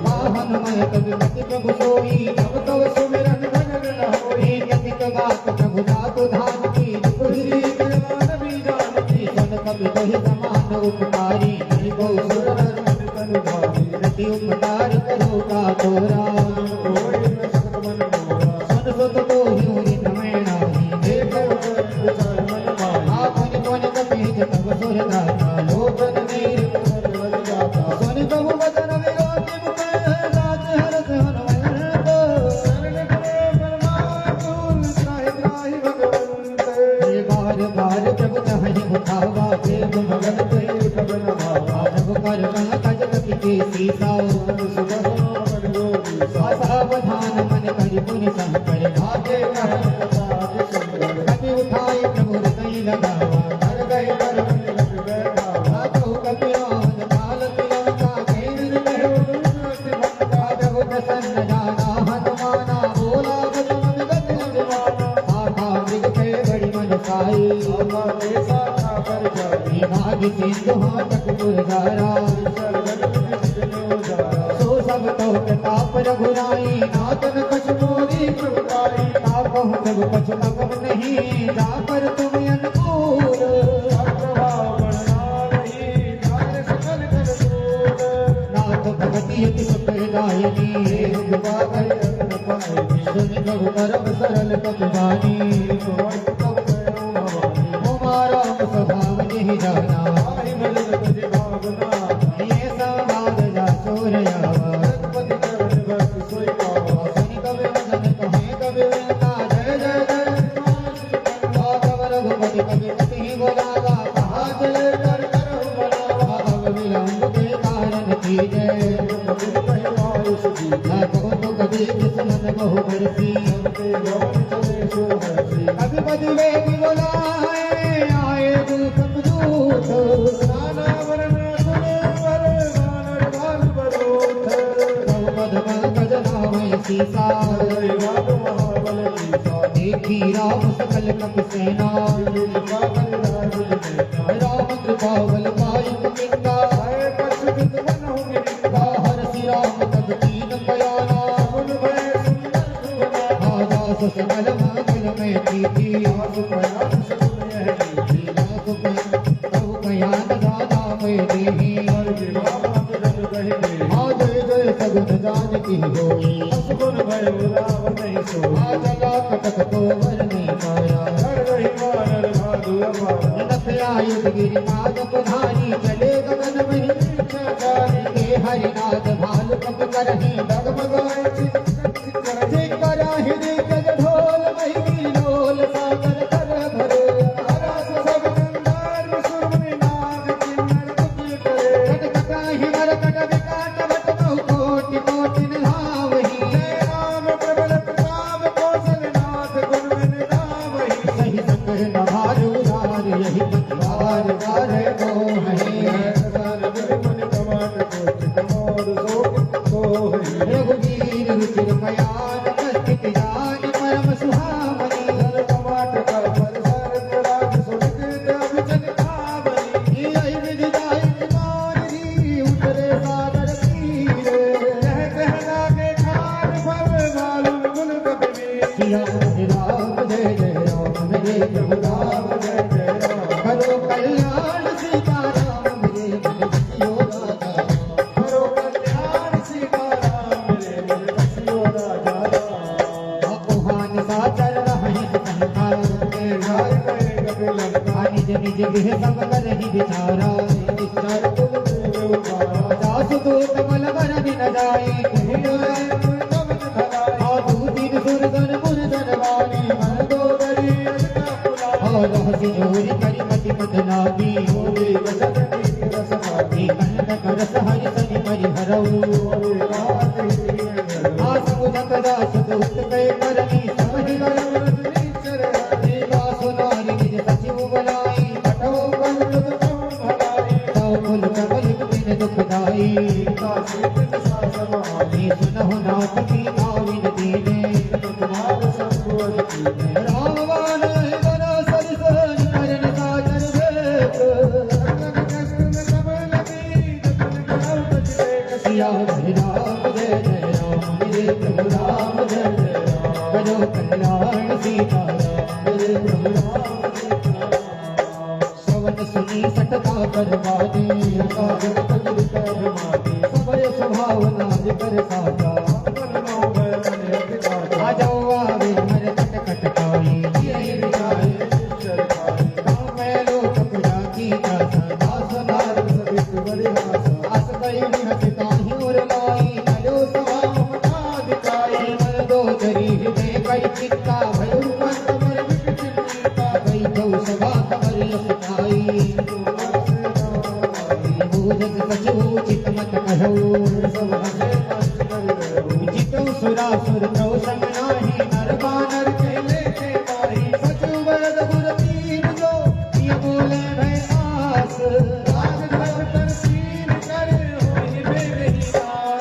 वाहन मय कवि मति प्रभु सोई तब तव सुमिरन भजन न होई यतिक बात प्रभु दातु धान की दुखी कृपान भी जानती सन कवि कहि समान उपकारी हरि को सुर तन भारी रति उपकार करो का तोरा सन सुत तो हिउरी नमय नाही देखो आपन कोन कपि तब सुर दाता लोचन मीर सुन प्रभु वचन विरोधि मुख राज हरस हनुमंत बार बार प्रभु चाहि उठावा देव भगत प्रभु कर कह तज कपि के सीता सावधान मन करि पुनि संकर भागे कपि उठाई प्रभु हृदय लगावा हर गए कर तो कपिरान काल तिलंका घेर प्रभु प्रसन्न जाना हनुमाना बोला बचन विगत विमाना आठा मृग के बड़ी मन साई नाग सिंधु हाटक पुरधारा सो सब तो प्रताप रघुराई नातन कछ मोरी प्रभुताई तापहु जब कछ अगम नहीं जाकर तुम अनुकूल नाथ भगति अति सुखदायिनी कृपा करि अगन पायनी सुन प्रभु परम सरल कपिवानी उमा राम स्वभाव नहीं जाना आई भजन तुझ भावना ये संवाद जा चोर आवा रघुपति चरण भक्ति सोई पावा सुनि कवि वचन कहे कवि वृंदा जय जय जय कव रघुपति कवि कति बोलावा कहा चले कर करहु मनावा अब विलंब के कारण कीजे कबि कहि आयुष दी ना को तो कभी किस्मत बहु बरसी ते गवन चले सो हरसी कभी बदि वेग बोलाए आए दूत दूत नाना वरण सुरेवर वानर बाल बरोथ पद पंकज नामय सीसा हरि राम महाबल कीसा देखी राम सकल कप सेना कृपा करि राजुल नेता राम कृपा बल पाई किंदा आए पशुपित बनहु गिरिता हरसि राम तब कीन बयाना गुण भय सुंदर सुवना दास सकल मंगल में प्रीति आसु प्रयास सगुन यह नीति प्रभु कयान दादा में देही हर विवाह बात जग कहि दे जय जय सगुन जान की होई असगुन भय उदाव नहीं सो चला कटक तो वर नहीं पाया हर रही वानर भादु अपारा नथ आयुध गिरिनाथ पधारी चले गगन में इच्छाचारी के हरिनाथ भालु कप करही डगमगाए चित्त करहि कराहि रे जग ढोल मही लोल सागर कर भरे हरस सब गंधर्व सुरमुनि नाग किन्नर कुटिल करे कटकटाहि मरकट विकाट भट बहु कोटि कोटि निधावहि जय राम प्रबल प्रताप कौशलनाथ गुण विन गावहि सही संकर नभार उदार यही पतिवार वार को है सहस्र मुनि कमाट कोटि कमोद सोहि रघुवीर रुचिर कयान कष्टित जान परम सुहामणि धर कमाट कर परिसर राज सुनित अभिजन भावनि यही विधि जाहि कुमारी उतरे सागर तीर कह कहना के खान फल मालूम गुण कबीर सिया राम जय जय राम जय प्रभु राम जय जय राम करो कल्याण सीता राम मेरे मन बसियो राजा करो कल्याण सीताराम मेरे मन बसियो राजा राम ओहान साचर रहे संसार के घर गए कपिलंका निज निज गृह सब करहि विचारा ईश्वर तुम देव उतारा दास दूत बल वर दिन जाए कहीं आए मुर्दम धराई आधु दिन सुरगन मुरदन वाली मन दो दरी अजका पुलाई और रहसी जोरी करी मति मत लागी बोली वचन की रस भागी कंठ करस हरि सनि परि हरऊ बोली रात ही आसमुदक दास दूत कै करनी समहि गयो नीचर देवा सुनारी निज सचिव बुलाई हटो बंद तुम भलाई तौ कुल कबल बिन दुखदाई काशी तिन सासमानी सुनहु नाथ की आविन दीने तुम्हार संबोध की रामवान वन सरसन करन सागर भेक सिया हरि राम जय जय राम मेरे प्रभु राम जय जय राम करो कल्याण सीता राम मेरे प्रभु राम श्रवण सुनी सटता करवादी समय स्वभावना कर साजा आ जाओ आवे मर कट कट काई मैं लोक पुरा की दासा दास नार आस गई निहत ताहि और लाई कलो सवाम मता दिखाई मन दो जरी हृदय कई चित्ता भयो मन मर विट चित्ता गई तो सभा कमर यसाई भूजग सचो चित मत कहो जितो सुरासुर प्रभु संग नाही नर बानर के लेके माही सचु वरद गुर तीन जो ये बोले भय आस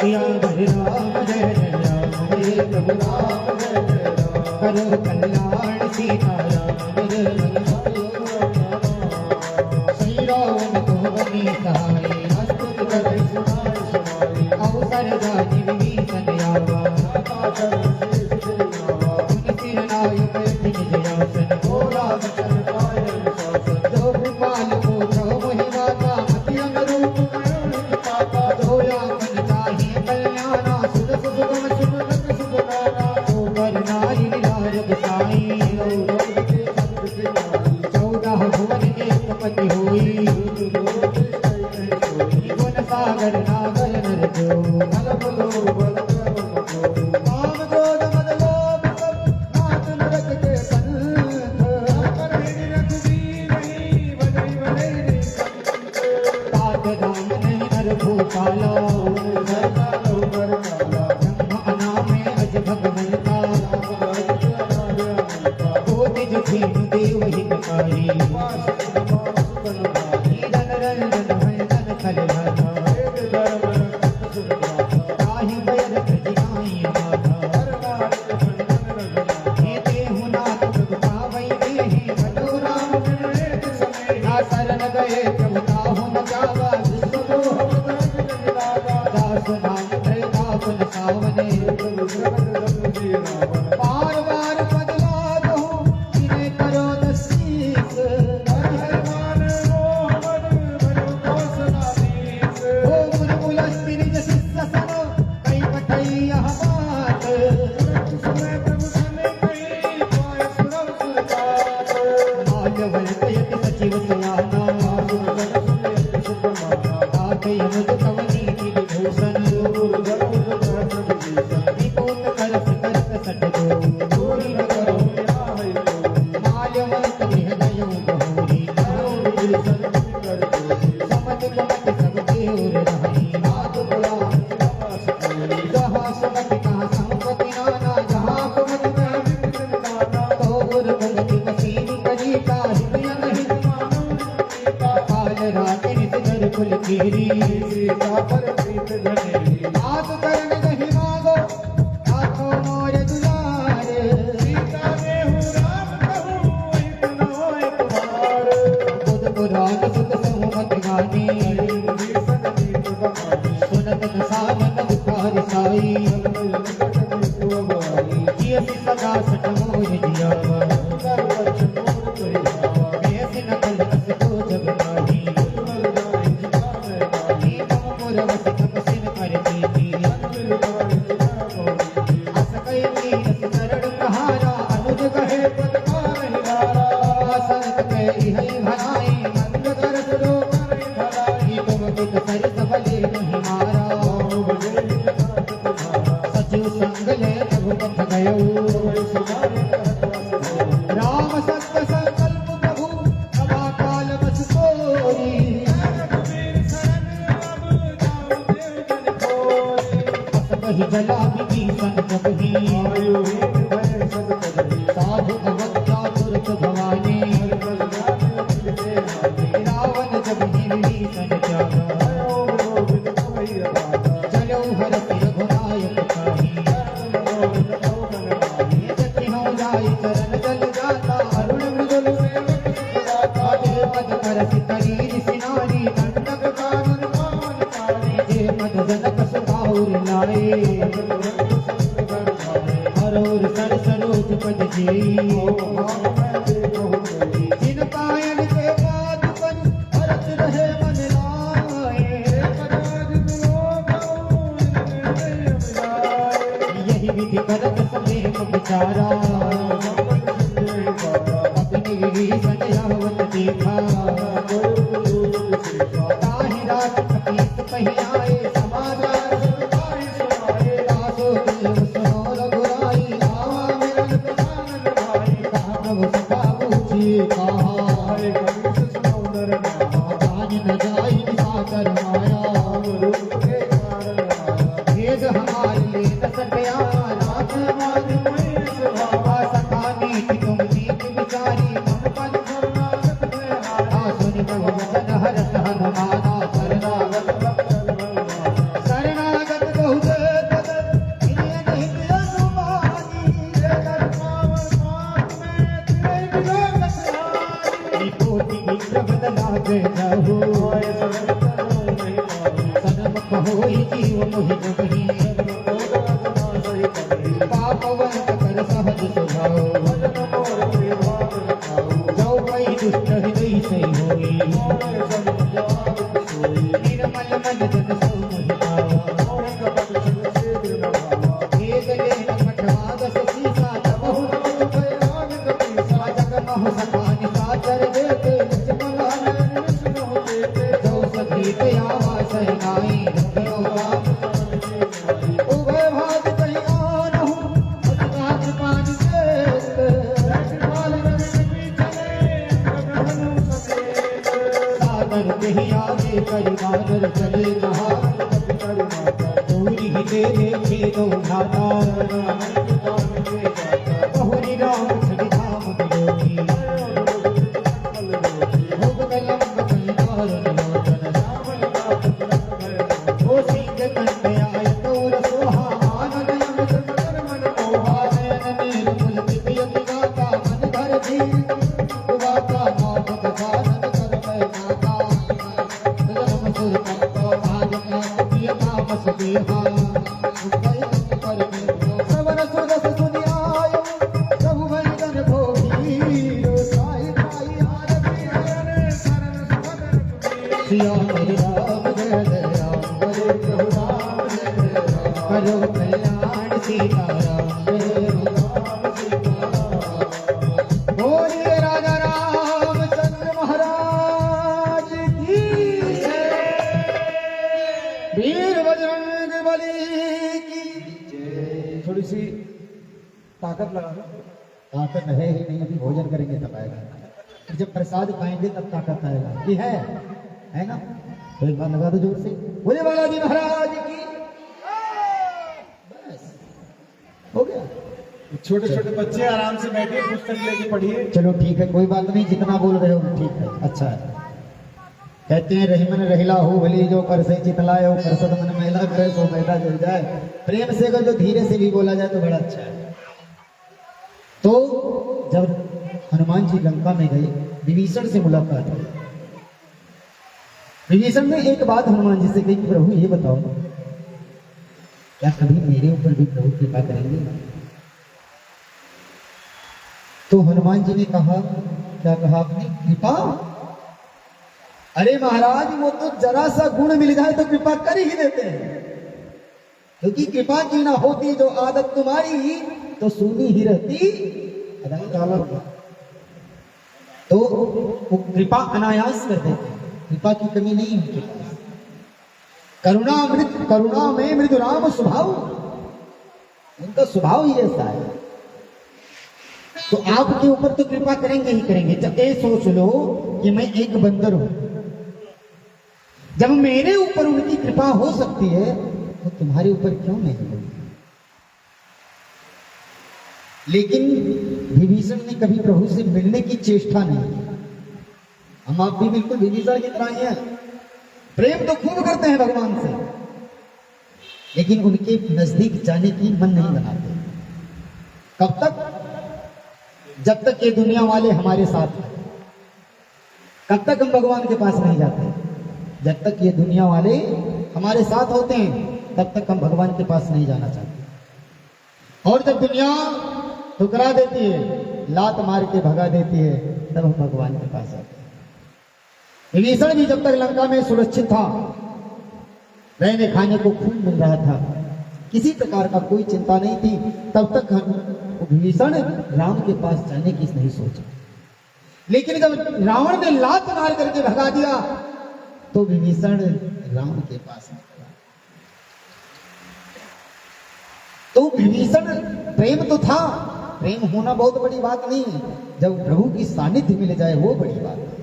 सिया हरि राम जय जय राम हरे प्रभु राम जय जय राम करो कल्याण सीता राम मेरे मन श्री राम को बनी सहाय अस्तुत करे अवसर जाति विभीषण आवा सिर नायक निज जयासन भोला जो कृपाल को प्रभु महिमा का मति अंग रूप धोया मन चाहिए कल्याणा सुर सुगम सुर तो पर नारी लाल बसाई 14 भुवन एक पति होई गुण सागर नागर नर जो काम क्रोध मद लोभ सब नाथ नरक के तात राम नहीं नर भूपाला ब्रह्म अनामे अज भगवंता कोटि जो भीम देव हितकारी धन रंजन भंजन खल ताहि बैर प्रजिनाई माता हेते हुनाथ प्रभु पावै देहि भजो राम ना शरण गए प्रभु ताहु न जावा दास नाम त्रैता पुन सावने बार बार बदला दो इन्हें करो दसीस ओ मुरमुलस निज शिष्य सनो कई पठई यह बात माधवल कयति सचिव सयाना तात यमुद तव नीति विभूषण विपोत करस करस सठ दो माल्यवंत हृदय बहोरी समत गमत सब देवर रही जहाँ सुमति कहाँ संपत्ति नाना जहाँ कुमति तो गुर भगति वसीनी करी काहि नहीं काल राति निज घर कुल कीरी बात करन नहीं मांगो आठो मोर दुलार बुध पुराण सुख सहमत गानी सुनत सावन बुखार साई जियसि सदा सठ मोर जियावा ऐसी नकल अस को जग नाही मम मोर वस तपसिन करती थी अस कई मीरस शरण प्रहारा अनुज कहे संत कहे हई भलाई मंद करस रो तुम बित सरित भले नहीं मारा सचिव संग ले प्रभु पथ गयो राम सत्य संकल्प प्रभु सदा काल बस कोरी अस कही जला विभीषण जगही साधु अवज्ञा तुरत भवानी रावण जब विभीषण जागा चलो हरति रघुनायक काही ये जति हो जाई चरण जल जाता अरुण मृदुल पद करस करीर सिनारी दंडक कानन पावन पारे जे पद जनक सुभाउर लाए हरोर सर सरोज पद जेई जिन पायन के पादुकन भरत रहे मन लाए यही विधि करत समेत विचारा अपनी विभीषण यावत देखा ताहि रात कपीस कही आए समाचार दासो देव सुनो रघुराई आवा मिलन प्रधान भाई कहा प्रभु सखा पूछिए कहा जान न जाई साकर माया भेद हमारे लिए न सटया नाथ मान बाबा सखा नीति तुम नीति विचारी मन पल सुनि प्रभु वचन हरस हनुमाना शरणागत बहुत तद इन्हें निहित अनुमानी कोटि विग्रह बदला गए जाहु सनम कहोई जीव मोहि जगही दो भ्राता बहुरी राम छवि धाम विलोकी भोग कलम कंकार लोचन ओ सिंह कंठ आय तोर सोहा आनंद यम सुंदर मन मोहा नयन नीर पुलकित यति गाता मन भर धीर गाता नाथ गजानन कर मैं गाता जन्म सुर कंतो भाग में प्रियता बस देहा सवन सुरस सुनि आयो प्रभु वंदन भोगीरो साई साई आरती हरे शरण सुभद्र सिया मेरे राम जय जय राम हरे प्रभु राम जय जय राम करो कल्याण सीता राम जय राम सीता बोलिए राजा रामचंद्र महाराज की जय वीर बजरंग बली की जय। थोड़ी सी ताकत लगा दो। ताकत है ही नहीं, अभी भोजन करेंगे तब आएगा, फिर जब प्रसाद खाएंगे तब ताकत आएगा, कि है ना। तो एक बार लगा दो जोर से, बोले बालाजी महाराज की। बस हो गया। छोटे छोटे बच्चे आराम से बैठिए, पुस्तक लेके पढ़िए। चलो ठीक है, कोई बात नहीं, जितना बोल रहे हो ठीक है, अच्छा है। कहते हैं रहीमन रहिला हो भली जो कर से चितलाए हो करसद मन महिला करे सो मैदा जुड़ जाए। प्रेम से अगर जो धीरे से भी बोला जाए तो बड़ा अच्छा है। तो जब हनुमान जी लंका में गए, विभीषण से मुलाकात हुई। विभीषण ने एक बात हनुमान जी से कही, प्रभु ये बताओ क्या कभी मेरे ऊपर भी प्रभु कृपा करेंगे? तो हनुमान जी ने कहा, क्या कहा आपने? कृपा? अरे महाराज, वो तो जरा सा गुण मिल जाए तो कृपा कर ही देते हैं, क्योंकि कृपा की ना होती जो आदत तुम्हारी तो सुनी ही रहती तो वो कृपा अनायास कर देते हैं, कृपा की कमी नहीं उनके पास। करुणा में मृदु राम स्वभाव, उनका स्वभाव ही ऐसा है। तो आपके ऊपर तो कृपा करेंगे ही करेंगे। जब ये सोच लो कि मैं एक बंदर हूं, जब मेरे ऊपर उनकी कृपा हो सकती है तो तुम्हारे ऊपर क्यों नहीं होगी? लेकिन विभीषण ने कभी प्रभु से मिलने की चेष्टा नहीं की। हम आप भी बिल्कुल विभीषण की तरह ही हैं, प्रेम तो खूब करते हैं भगवान से, लेकिन उनके नजदीक जाने की मन नहीं बनाते। कब तक? जब तक ये दुनिया वाले हमारे साथ हैं। कब तक हम भगवान के पास नहीं जाते? जब तक ये दुनिया वाले हमारे साथ होते हैं तब तक हम भगवान के पास नहीं जाना चाहते। और जब दुनिया ठुकरा देती है, लात मार के भगा देती है, तब हम भगवान के पास आते हैं। विभीषण भी जब तक लंका में सुरक्षित था, रहने खाने को खूब मिल रहा था, किसी प्रकार का कोई चिंता नहीं थी, तब तक विभीषण राम के पास जाने की नहीं सोचा। लेकिन जब रावण ने लात मार करके भगा दिया तो विभीषण राम के पास निकला। तो विभीषण, प्रेम तो था, प्रेम होना बहुत बड़ी बात नहीं, जब प्रभु की सानिध्य मिल जाए वो बड़ी बात है।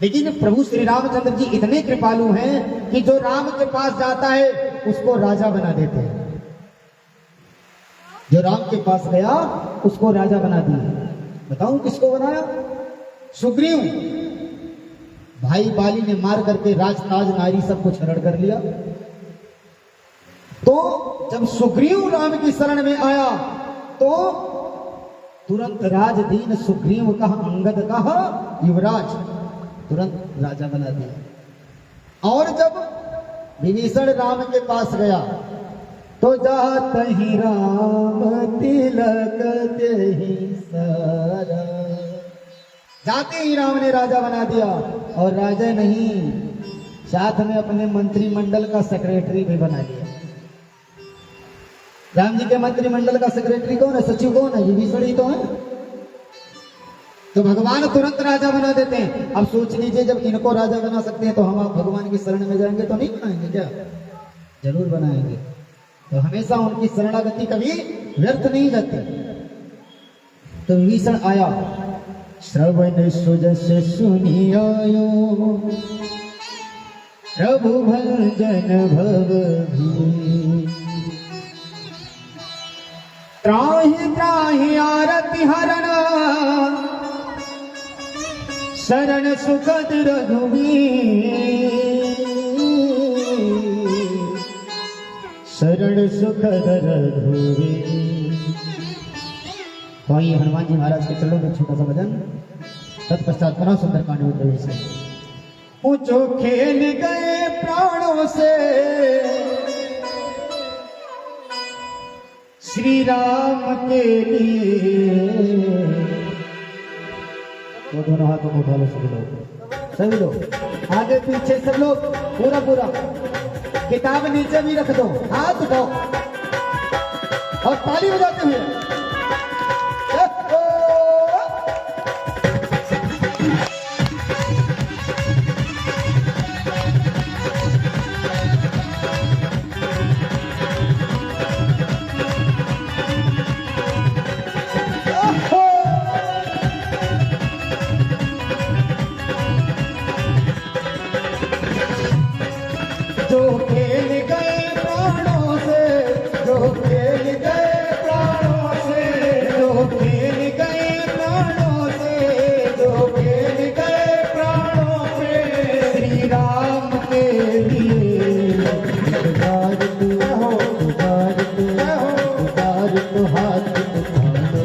लेकिन प्रभु श्री रामचंद्र जी इतने कृपालु हैं कि जो राम के पास जाता है उसको राजा बना देते हैं। जो राम के पास गया उसको राजा बना दिया। बताऊं किसको बनाया? सुग्रीव। भाई बाली ने मार करके राजताज नारी सब कुछ हरण कर लिया। तो जब सुग्रीव राम की शरण में आया तो तुरंत राजदीन सुग्रीव का अंगद का युवराज तुरंत राजा बना दिया। और जब विभीषण राम के पास गया तो जात ही राम तिलक देहि सारा, जाते ही राम ने राजा बना दिया। और राजा नहीं, साथ में अपने मंत्रिमंडल का सेक्रेटरी भी बना दिया। राम जी के मंत्रिमंडल का सेक्रेटरी कौन है? सचिव कौन है? विभीषण ही तो है। तो भगवान तुरंत राजा बना देते हैं। अब सोच लीजिए, जब इनको राजा बना सकते हैं तो हम आप भगवान की शरण में जाएंगे तो नहीं बनाएंगे क्या? जरूर बनाएंगे। तो हमेशा उनकी शरणागति कभी व्यर्थ नहीं जाती। तो विभीषण आया, श्रवण सुजस सुनि आयो, प्रभु भंजन भव भी, त्राहि त्राहि आरति हरण शरण सुखद रघुवीर शरण सुखद रघुवीर। तो आइए हनुमान जी महाराज के चरणों में छोटा सा भजन, तत्पश्चात पुनः सुंदरकांड में प्रवेश है। ऊंचो खेल गए प्राणों से श्री राम के लिए। वो दोनों हाथों को उठा लो सभी लोग आगे पीछे सब लोग पूरा पूरा। किताब नीचे भी रख दो, हाथ उठाओ और ताली बजाते हुए। जो खेल गए प्राणों से, जो खेल गए प्राणों से, जो खेल गए प्राणों से, जो खेल गए प्राणों से श्री राम के लिए। पुकार तू हो, पुकार तू हो, पुकार तू हाथ उठाओ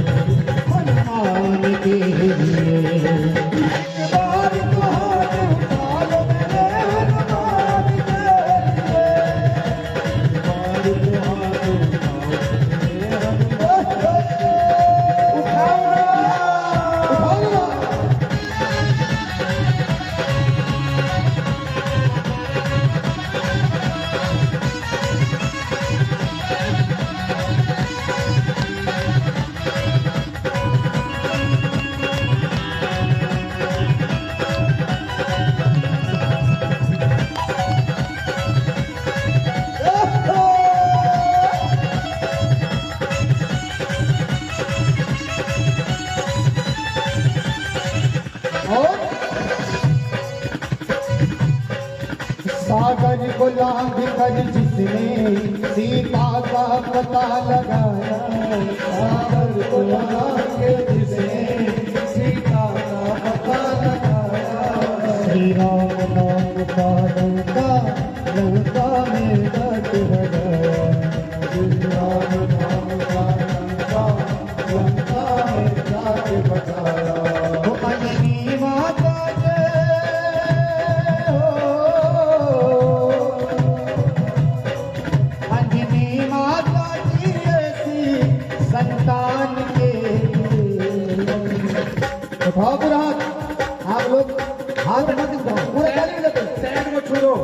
हनुमान के लिए। सागर को लांघ कर जिसने सीता का पता लगाया, सागर को लांघ के जिसने सीता का पता लगाया। श्री राम नाम का लंका लंका में डट लगाया, श्री राम नाम का लंका लंका में डट बजाया। वो अंजनी माता संतान के उठाओ पूरा हाथ। आप लोग हाथ मत उठाओ, पूरा ताली बजाते साइड में छोड़ो।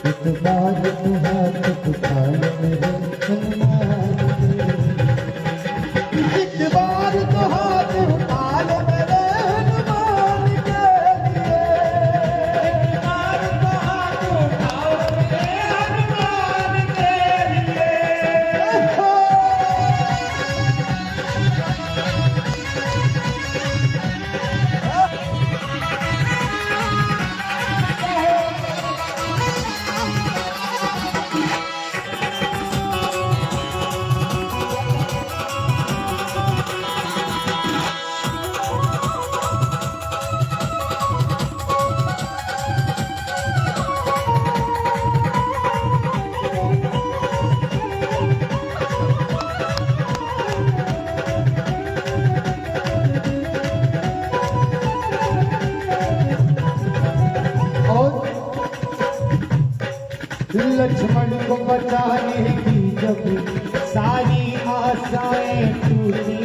एक बार तू हाथ उठा ले मेरे हनुमान के, एक बार तो हाथ उठा ले मेरे हनुमान के लिए। एक बार तो हाथ उठाओ मेरे हनुमान के लिए। लक्ष्मण को बचाने की जब सारी आशाएं टूटी,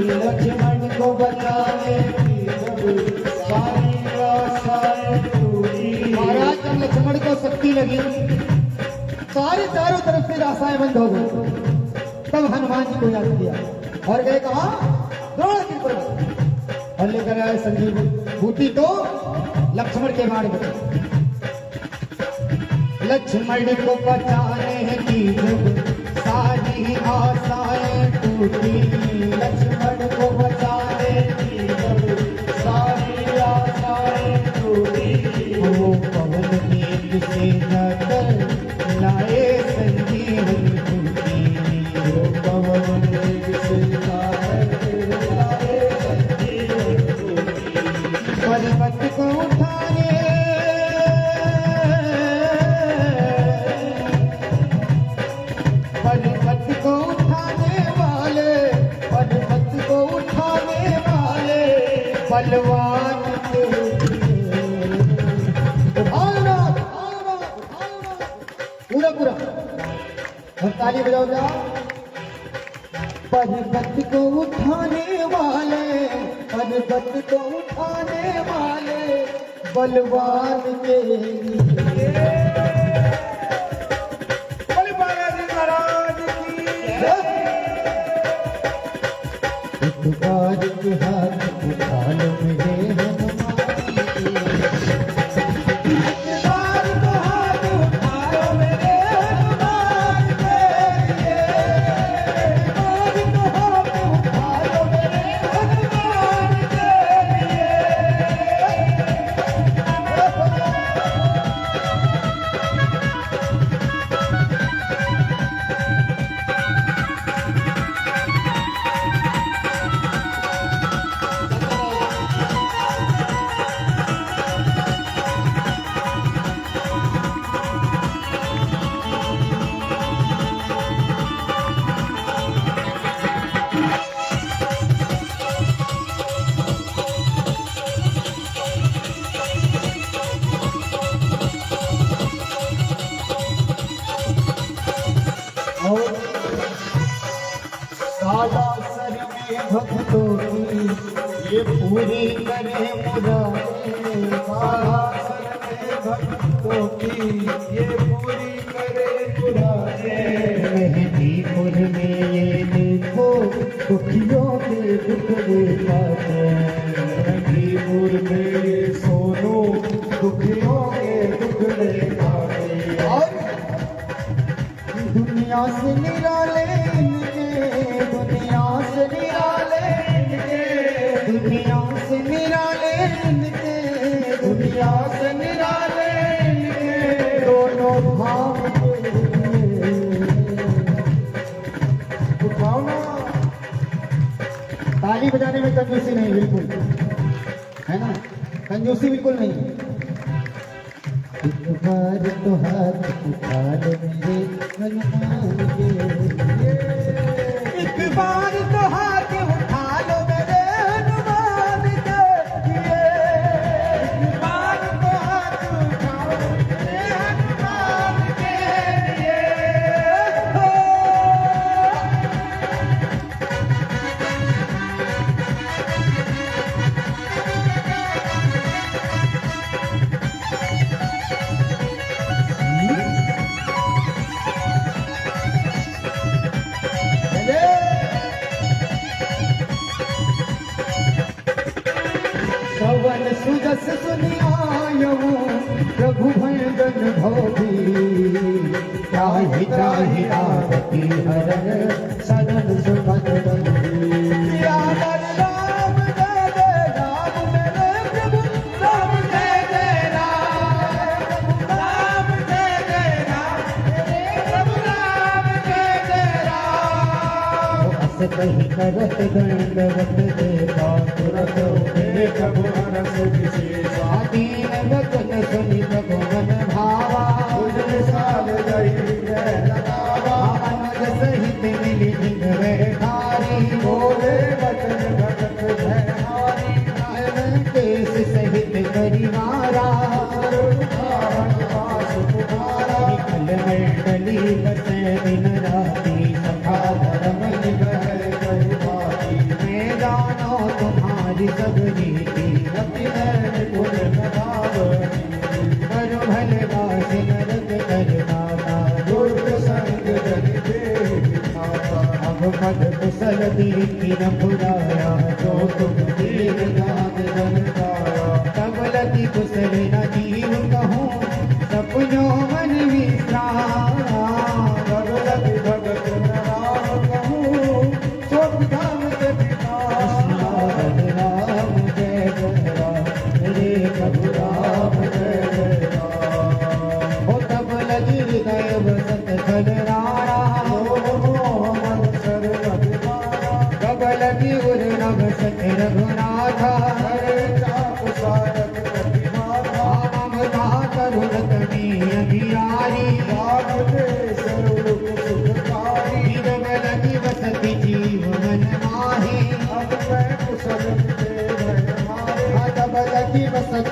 लक्ष्मण को बचाने की जब सारी आशाएं टूटी। महाराज जब लक्ष्मण को शक्ति लगी, सारे चारों तरफ से आशाएं बंद हो गई, तब हनुमान जी को याद किया और गए कहा द्रोण के पर्वत और लेकर आए संजीव बूटी को लक्ष्मण के बाण में। लक्ष्मण को बचाने की जब सारी आशाएं टूटी, लक्ष्मण को बचाने की जब सारी आशाएं टूटी। वो पवन वेग से जाकर लाए संजीवन बूटी, वो बलवान के पूरा पूरा और ताली बजाओ जा। पर्वत को उठाने वाले, पर्वत को उठाने वाले बलवान के बालाजी महाराज की एक बार के हाथ उठा लो मेरे हनुमान के। एक बार के हाथ उठा लो मेरे हनुमान के। एक बार के हाथ उठा लो मेरे हनुमान के। काला सर में भक्तों की ये पूरी करे मुरादें। काला सर में भक्तों की ये पूरी करे मुरादें। मेहंदीपुर में ये देखो दुखियों के टुकड़े पाते। मेहंदीपुर में ये सोनू दुखियों के टुकड़े पाते। और दुनिया से निराले इनके, दुनिया से निराले इनके, दुनिया से निराले इनके, दुनिया से निराले इनके दोनों धाम के। उठाओ ना, ताली बजाने में कंजूसी नहीं, बिल्कुल है ना, कंजूसी बिल्कुल नहीं। एक बार तो हाथ उठा लो मेरे हनुमान के। एक बार तो हाथ उठा लो मेरे हनुमान के। एक बार तो हाथ उठा लो मेरे हनुमान के। पवन सुजस सुनियायो प्रभु भंजन भोगी। त्राहि त्राहि आरती हरण सदन सुखद रंगी। राम राम जय जय राम मेरे प्रभु, राम जय जय राम, राम जय जय राम मेरे प्रभु, राम जय जय राम। अस कही करत दंडवत देवा तुरत उठे प्रभु हरस विशेषा। दीन वचन सुनि प्रभु मन भावा, उजल साल दही जय लगावा। अनुज सहित मिली जिंगवे ठारी, बोले वचन भगत जय हारी। नयन केश सहित करिवारा, निकल मंडली बसे दिन राती। सखा धर्म निभय कहि भाती। मैं जानो तुम्हारी सब रीति, रति नर कुल नभावती। कर भले दास नरक कर दाता, दुर्ग संग जन देहि विधाता। अब पद कुशल दीति न पुराया, जो तुम दीन दान धन पाया। तब लति कुशल न जीव कहूँ, सपनों मन विश्राम। तब लति भगत न राम कहूँ, शोक धाम के पिता। राम जय जय राम रे प्रभु, राम जय जय राम। हो तब लगी हृदय बसत खल राणा, मन सर्वत मारा। तब लगी उर नभ सत रघुनाथा, हरे चाप सारथ कपि माथा। ममता करुणत में अभी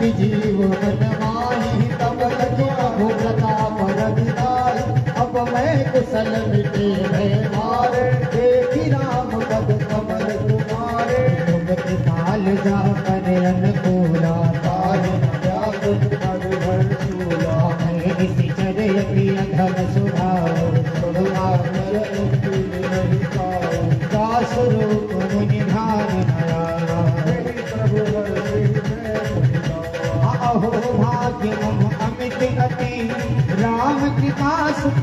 अति जीव मन माही तब लगे प्रभु प्रताप रघुनाई अब मैं कुशल मिटे मैं मारे देखी राम पद कमल तुम्हारे तुम कृपाल जा कर अनुकूला तारे व्याकुल पद भर चूला मैं इसी चरयति अधम सुभाव सुभा कर नहीं पाऊं दास रूप मुनि ध्यान नया प्रभु अहो भाग्य मम अमित अति राम कृपा सुख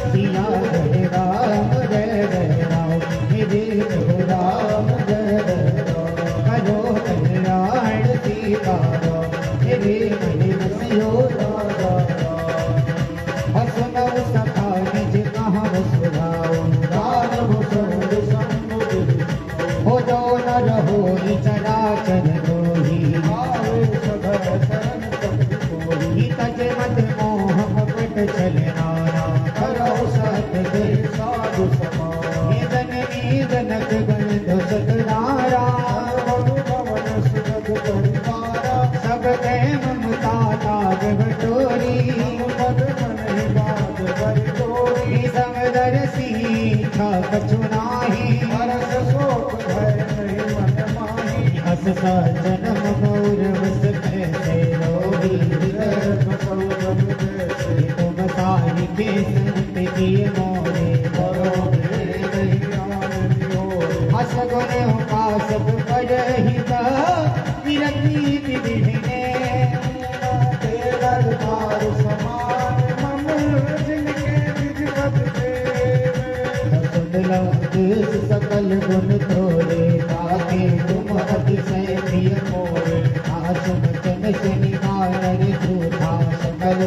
सिया जय राम जय जय राम मेरे प्रभु राम जय जय राम करो कल्याण सीता राम मेरे मन बसियो राजा हसनव सखा निज कहाँ सुनाओ दानव संग समुद्र हो जो न रहो चराचर दोही तज मत मोह कपट चलना करो सत साधु निधन निधनक बंधु सतनारा सब कह ममता ताग बटोरी समदर सीखा कछु नाही अस सजनम गौरव कैसे लोभी तुम सारी के संत किए मोरे हस गुण उपासक पढ़हित विरति विधिने सकल गुण थोड़े ताके तुम अतिशय प्रिय मोरे आसुम चन शनिवार झूठा सकल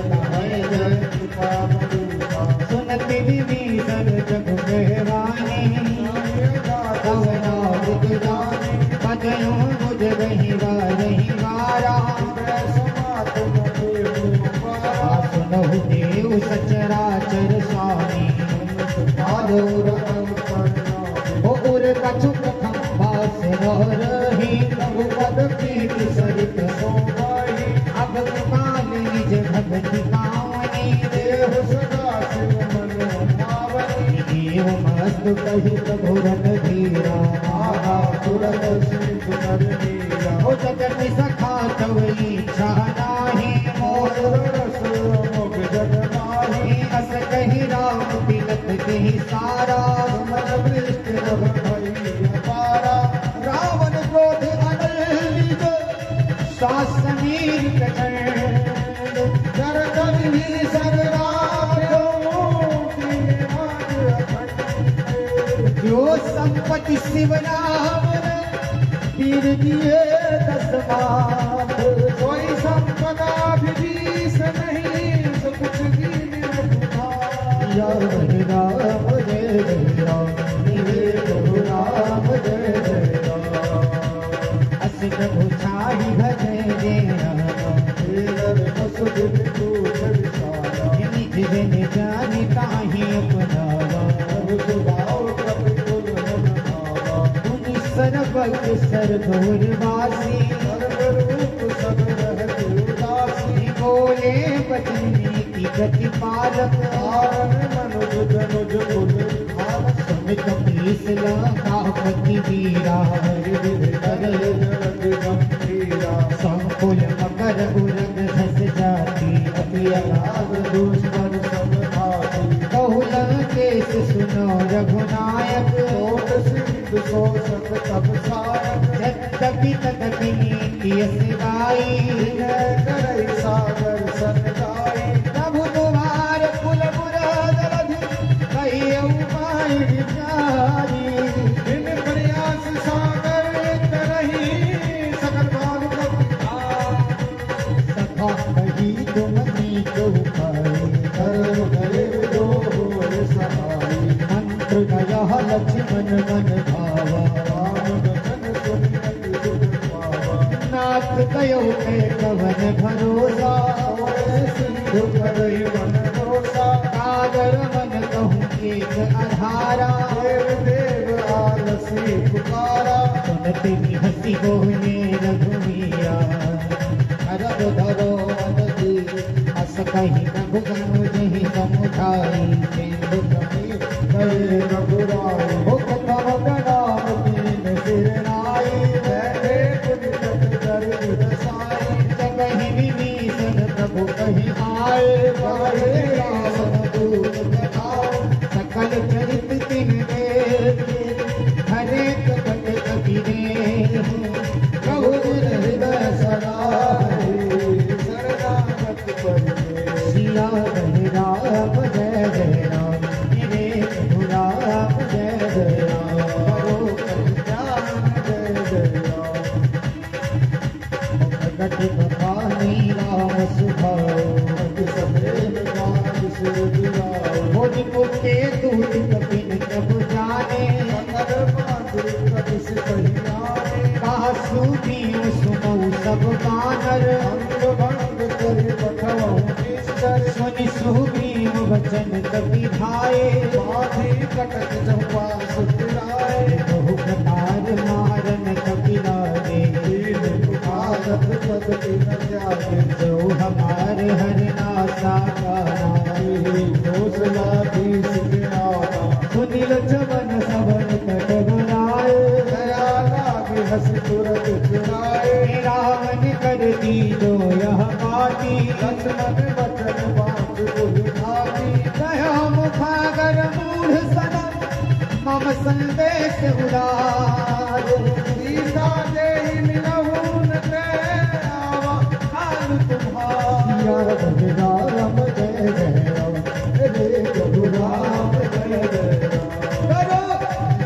सुनति विभीषण जग कहवानी बजयो मुझ रही वारा सुनहु देव सचराचर स्वामी उर कछु कथम बास रही प्रभु पद प्रीत सरित सोबाही अब कृपाल निज भगति पावनी देव सदा शिव मन पावनी देव मस्त कहि प्रभु रन धीरा आहा तुरत सिंधु नर नीरा हो जगत सखा तव इच्छा नाही मोर रस मुख जग माही अस कहि राम तिलक कहि सारा रावण क्रोध अनलिद सासमीर जर कवि जो संपत्ति शिव नाम पीर दिए दसमान कोई संपदा विधीस नहीं सब कुछ दीन राम जय जय राम राम जय जय राम अस प्रभु छाई भजय जय निज जन जानि ताहि अपनावा मुनि सर्वज्ञ सर्वोर्वासी बोले बचन नीति गति पालक मनुज धनुज कुल सुमित पीस लंकापति वीरा संकुल मकर उरग धस जाति अति अलाभ दुष्कर समभाति बहुल केस सुनो रघुनायक कोट सिंधु शोषक तब सारक यद्यपि तदपि नीति सिवाई करई सागर सनकाई प्रभु तुम्हार कुल मुराद कही उपाय विचारी बिन प्रयास सागर तरही सकल बाल सखा कही तुम नीक उपाय कर गए जो हो सहाय मंत्र गया लक्ष्मण मन भावा राम बचन सुन नाथ कयो के कवन भरोसा सिंधु करई मन भरोसा कागर मन कहूँ एक आधारा देव देव भरत भी हंसी बोले रघुवीरा अरब धरो अदति अस कही रघुगण जहि समुझाई सिंधु कमी गए रघुराई हो कथम नाम दीन सिर नाई बैठे पुनित दर्द रसाई जगहि विभीषण प्रभु कहि आए गाहे रावण दूत कथाओ सकल चरित तिन हरेक पट कबीरे प्रभु जिन हृदय सराहे शरणागत परिणे सिया रहे राम जय जय राम मेरे प्रभु राम जय जय राम करो कल्याण जय जय राम प्रगट भवानी राम सुभाओ अति सप्रेम गान सिर दिलाओ मोदी पुके दूत कपिन प्रभु जाने मकर पात्र कबिस कहियाने कहा सुनियो सुनो सब बानर अंग भंग करे पठवहु निश्चर सुनि सुग्रीव वचन कपि भाए बाधी कटक चंपा सुतिराए बहु प्रकार मारन कपिलारे दीन पुकारत पद न त्यागे जो हमारे हरनासा गाना घोषलाधीश के आना सुनिल चवन सवन कट बुलाए दया लागे हस तुरत चुराए रावण कर दी जो यह बाती लक्ष्मण बचन बाँच बुझ भागी दया मुखागर मूढ़ सनम मम संदेश उदार सीता देहि मिलहु न ते आवा काल तुम्हारा सिया राम जय जय राम रे प्रभु राम जय जय राम करो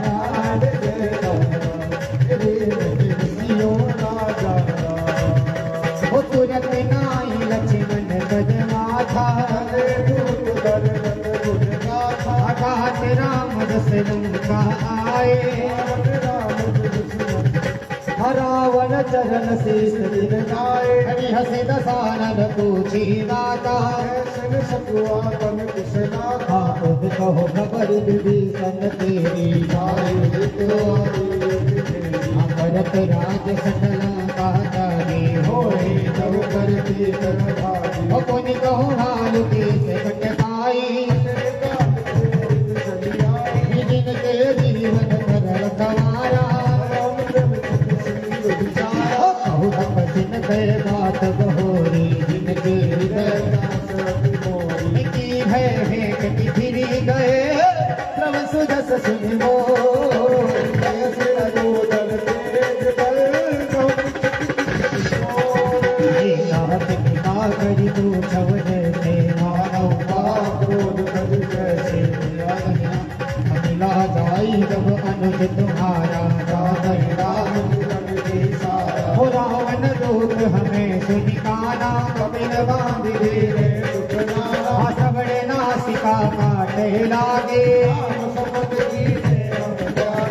राम जय राम रे सियो राजा राम हो तुरत नाई लक्ष्मण गज माथा हरे दूत दर्द बुझ गाथा आघात राम रस लंका आए राम दुश्मन रावण चरण शीस दिन आए हरि हसी दसानन पूछी दाता ऐसन सकुआ तन कुशनाथा आप कहो खबर विभीषण तेरी आए तो आए भरत राज सकला का जाने होए जब करती कर भागी हो पुनि कहो हाल से कटकाई तेरे काट को चली आई जिन के जीवन सरल सवारा राम जब सिंह विचारा हो कहु तपसिन गए बात बहोरी जिनके हृदय सरस्वती मोरी की भय भेंट फिरी गए प्रभु सुजस सुनि मोर ऐसे अजोदर तेज बल नाथ कृपा करि तू छव जैसे मानव क्रोध कद कैसे अमिला जाई जब अनुज तुम्हारा दादर राम रंग के सारा हो रावण दूत हमें सुनिकाना कपिल बांध दे दुखनारा सबड़े नासिका काटे लागे राम शपथ की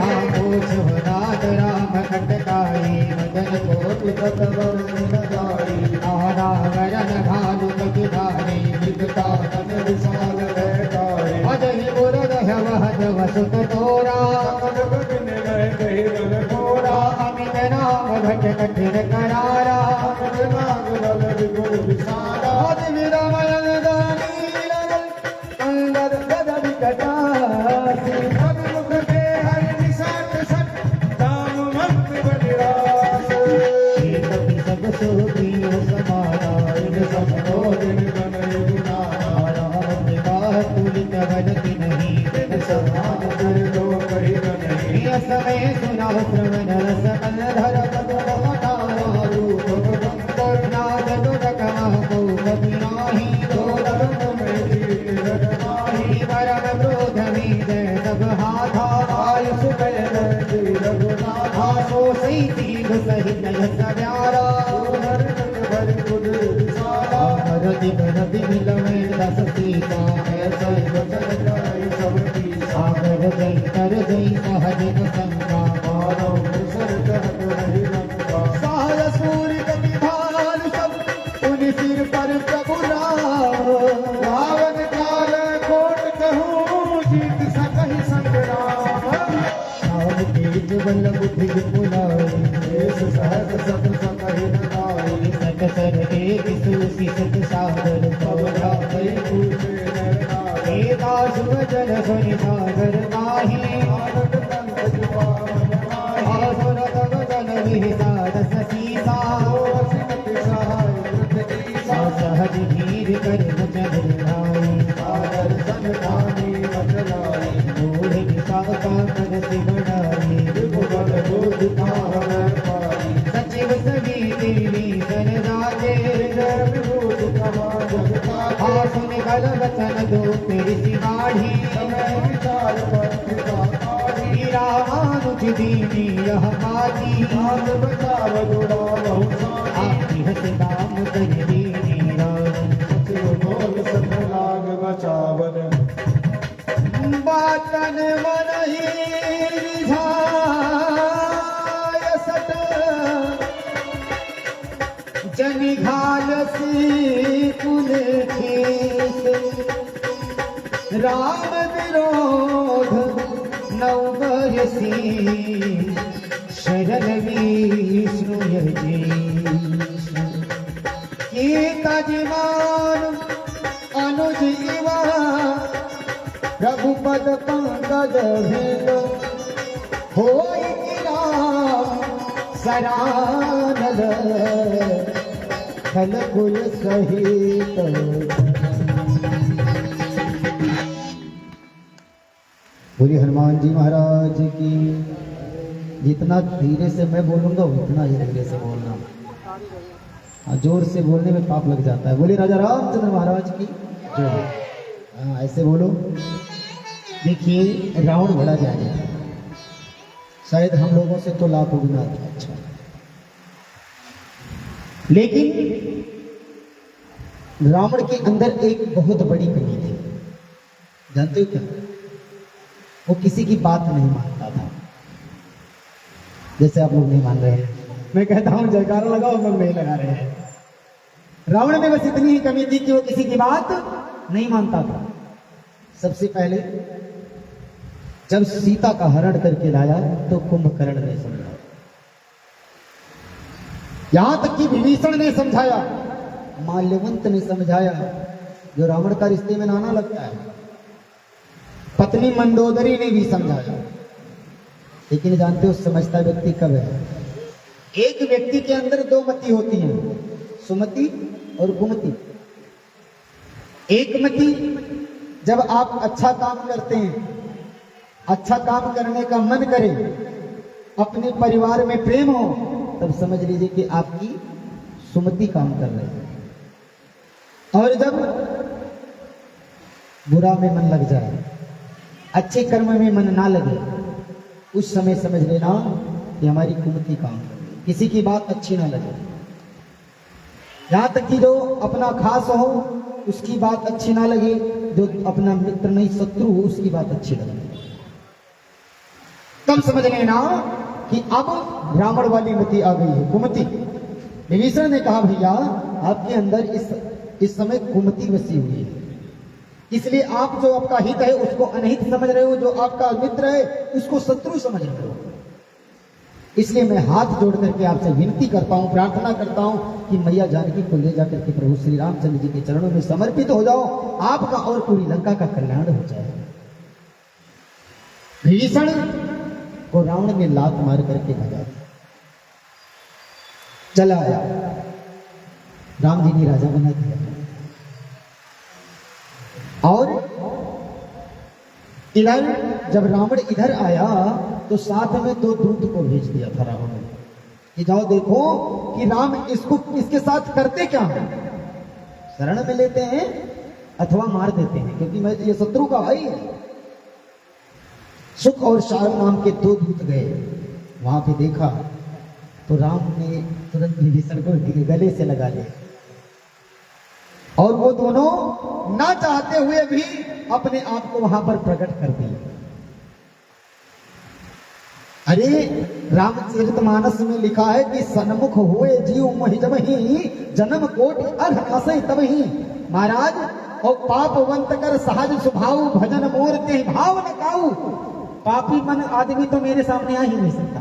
आगोश नाथ राम खटकाई मदन कोट सतवर नगारी आरावरण भालु कपिधारी विकटा तन विशाल बैठाए अजहि मुरद हव जव सुत तोरा सकल बदन गए कही बल घोरा अमित नाम भट कठिन करारा अनंत नाग बल विपुल विशाला आदि विरमण दानी अंगद गद विकटासी पदमुख के हरि निषाद सट दाम मंत बलिरास कपि सब सो प्रिय समारा इन समो दिन बन युगनारा राम विवाह तुलित बनति नहीं दिन समान कर दो कही नहीं समय सुना श्रवण रस अनधर पद अठारा रूप भगवंतर नाद दुरकमा को कपि नाही दो धर्म में जीत रखनाही परम क्रोध में जय सब हाथा आयुष गए रघुनाथा आसो सही तीघ सहित यस प्यारा हर भर खुद विशाला भरति भरति मिलवे दस सीता ऐसा वचन गाई सब की सागर जय कर जय सहज संगा मानव कुशल कहत रही लंका सहज सूर्य गति भाल सब उन सिर पर प्रभु राम रावण काल कोट कहूँ जीत सकहि संग्राम राम तेज बल बुद्धि विपुलाए शेष सहस सत सकहि न नाई सत सर एक सूसी सत सागर तब जातै पूछे नर नारी हे दास भजन सुनि सागर ताहि आनंद पंकज पावन नाई आसुर तब जन विहितार ससीसा श्रीमती सहाय कृत ईसा सहज धीर कर वचन ढाई सागर सन ठानी बचलाई मूढ़ विशाखा करति बढ़ाई विभुवन बोध पावन पाई सचिव सभी देवी सरदाजे जय विभूत कहा जग पाई आसुन गल वचन दो तेरी सिवाढ़ी समय विचार पत्रिका आही हीरा मानुष दीनी यह बाती नाथ बचाव जुड़ा बहु साई आपकी हस दाम कर दीनी राम सचिव बोल सत लाग बचावन बातन मनहि रिझाय सट जनि घालसी कुल खेस राम विरोध नौ बरसी शरण विष्णु यजेश कीता जिमान अनुज इवा रघुपद पंकज भेद होई कि राम सरानल खल कुल सहित बोलिए हनुमान जी महाराज की। जितना धीरे से मैं बोलूंगा उतना ही धीरे से बोलना, जोर से बोलने में पाप लग जाता है। बोलिए राजा रामचंद्र महाराज की जय। हाँ ऐसे बोलो। देखिए रावण बड़ा जाने था, शायद हम लोगों से तो लाखों गुना अच्छा, लेकिन रावण के अंदर एक बहुत बड़ी कमी थी। जानते हो क्या? वो किसी की बात नहीं मानता था। जैसे आप लोग नहीं मान रहे हैं, मैं कहता हूं जयकारा लगाओ, लोग नहीं लगा रहे हैं। रावण में बस इतनी ही कमी थी कि वो किसी की बात नहीं मानता था। सबसे पहले जब सीता का हरण करके लाया तो कुंभकर्ण ने समझाया, यहां तक कि विभीषण ने समझाया, माल्यवंत ने समझाया, जो रावण का रिश्ते में नाना लगता है, पत्नी मंदोदरी ने भी समझाया। लेकिन जानते हो समझता व्यक्ति कब है? एक व्यक्ति के अंदर दो मति होती हैं, सुमति और कुमति। एक मति जब आप अच्छा काम करते हैं, अच्छा काम करने का मन करे, अपने परिवार में प्रेम हो, तब समझ लीजिए कि आपकी सुमति काम कर रही है। और जब बुरा में मन लग जाए, अच्छे कर्म में मन ना लगे, उस समय समझ लेना कि हमारी कुमति काम कर रही है, किसी की बात अच्छी ना लगे। यहां तक कि जो अपना खास हो उसकी बात अच्छी ना लगे, जो अपना मित्र नहीं शत्रु हो उसकी बात अच्छी लगे, तब समझ लेना कि अब रावण वाली मति आ गई है, कुमति। विभीषण ने कहा भैया आपके अंदर इस समय कुमति बसी हुई है, इसलिए आप जो आपका हित है उसको अनहित समझ रहे हो, जो आपका मित्र है उसको शत्रु समझ रहे हो। इसलिए मैं हाथ जोड़ करके आपसे विनती करता हूं, प्रार्थना करता हूं कि मैया जानकी को ले जाकर के प्रभु श्री रामचंद्र जी के चरणों में समर्पित हो जाओ, आपका और पूरी लंका का कल्याण हो जाए। विभीषण को रावण ने लात मार करके भगा दिया, चला आया, राम जी ने राजा बना दिया। और इधर जब रावण इधर आया तो साथ में दो दूत को भेज दिया था रावण ने कि जाओ देखो कि राम इसके साथ करते क्या है, शरण में लेते हैं अथवा मार देते हैं, क्योंकि मैं ये शत्रु का भाई है। सुख और शाल नाम के दो दूत गए, वहां पे देखा तो राम ने तुरंत विभीषण को गले से लगा लिया, और वो दोनों ना चाहते हुए भी अपने आप को वहां पर प्रकट कर दिए। अरे रामचरितमानस में लिखा है कि सन्मुख हुए जीव मोहि जब ही जन्म कोटि अर्घ नासै तब ही। महाराज और पापवंत कर सहज स्वभाव भजन मोर ते भाव न काऊ। पापी मन आदमी तो मेरे सामने आ ही नहीं सकता,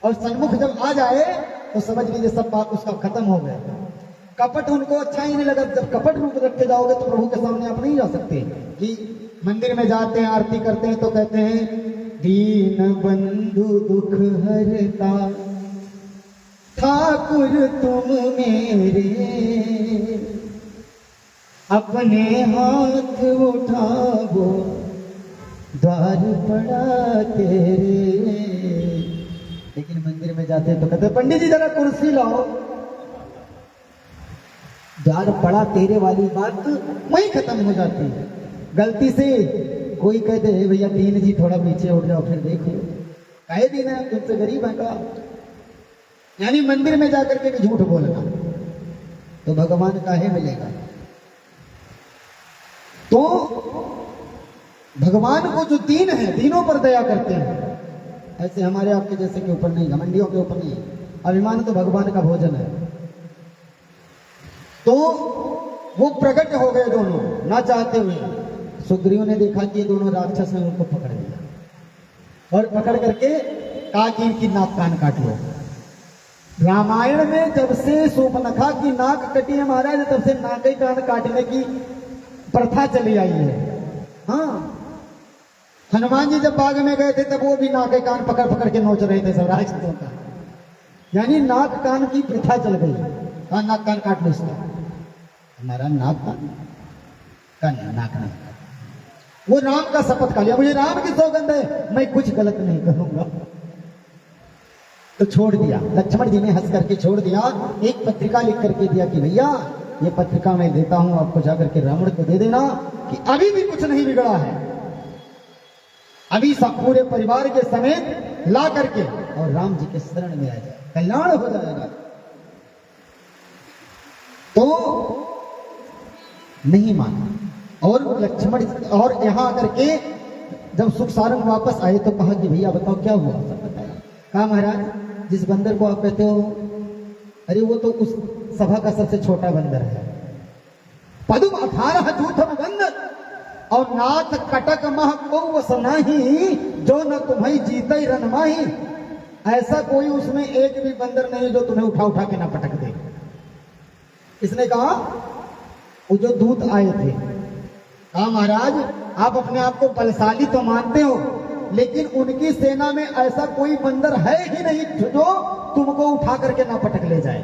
और सन्मुख जब आ जाए तो समझ लीजिए सब बात उसका खत्म हो गया। कपट उनको अच्छा ही नहीं लगा। जब कपट रूप रख के जाओगे तो प्रभु के सामने आप नहीं जा सकते। कि मंदिर में जाते हैं, आरती करते हैं तो कहते हैं दीन बंधु दुख हरता ठाकुर तुम मेरे, अपने हाथ उठाओ द्वार पड़ा तेरे। लेकिन मंदिर में जाते हैं तो कहते हैं पंडित जी जरा कुर्सी लाओ। द्वार पड़ा तेरे वाली बात वहीं खत्म हो जाती है। गलती से कोई कहते हैं भैया दीन जी थोड़ा पीछे उठ जाओ, फिर देख लो कहे दीन है तुमसे गरीब है का। यानी मंदिर में जाकर के भी झूठ बोलना तो भगवान काहे मिलेगा। तो भगवान को जो दीन है, दीनों पर दया करते हैं। ऐसे हमारे आपके जैसे के ऊपर नहीं, घमंडियों के ऊपर नहीं। अभिमान तो भगवान का भोजन है। तो वो प्रकट हो गए दोनों ना चाहते हुए। सुग्रीव ने देखा कि ये दोनों राक्षस हैं, उनको पकड़ लिया और पकड़ करके कहा कि इनकी नाक कान काट लो। रामायण में जब से शूर्पणखा की नाक कटी है महाराज, तब से नाक ही कान काटने की प्रथा चली आई है। हाँ, हनुमान जी जब बाग में गए थे तब वो भी नाक कान पकड़ पकड़ के नोच रहे थे सब राक्षसों का। यानी नाक कान की प्रथा चल गई। हाँ, नाक कान काट लो इसका। हमारा नाक कान नाक नहीं। वो राम का शपथ खा लिया, मुझे राम की सौगंध है मैं कुछ गलत नहीं करूंगा। तो छोड़ दिया, लक्ष्मण जी ने हंस करके छोड़ दिया। एक पत्रिका लिख करके दिया कि भैया ये पत्रिका मैं देता हूं, आपको जाकर के रावण को दे देना कि अभी भी कुछ नहीं बिगड़ा है, अभी सब पूरे परिवार के समेत ला करके और राम जी के शरण में आ जाए, कल्याण हो जाएगा। तो नहीं माना। और लक्ष्मण और यहां आकर के जब सुख सारंग वापस आए तो कहा कि भैया बताओ क्या हुआ। सब बताया। कहा महाराज जिस बंदर को आप कहते हो, अरे वो तो उस सभा का सबसे छोटा बंदर है। पदुम 18 जूठम बंदर और नाथ कटक मह को वसनाही, जो न तुम्हें जीते रन माही। ऐसा कोई उसमें एक भी बंदर नहीं जो तुम्हें उठा उठा के ना पटक दे। इसने कहा वो जो दूत आए थे, कहा महाराज आप अपने आप को बलशाली तो मानते हो, लेकिन उनकी सेना में ऐसा कोई बंदर है ही नहीं जो तुमको उठा करके ना पटक ले जाए।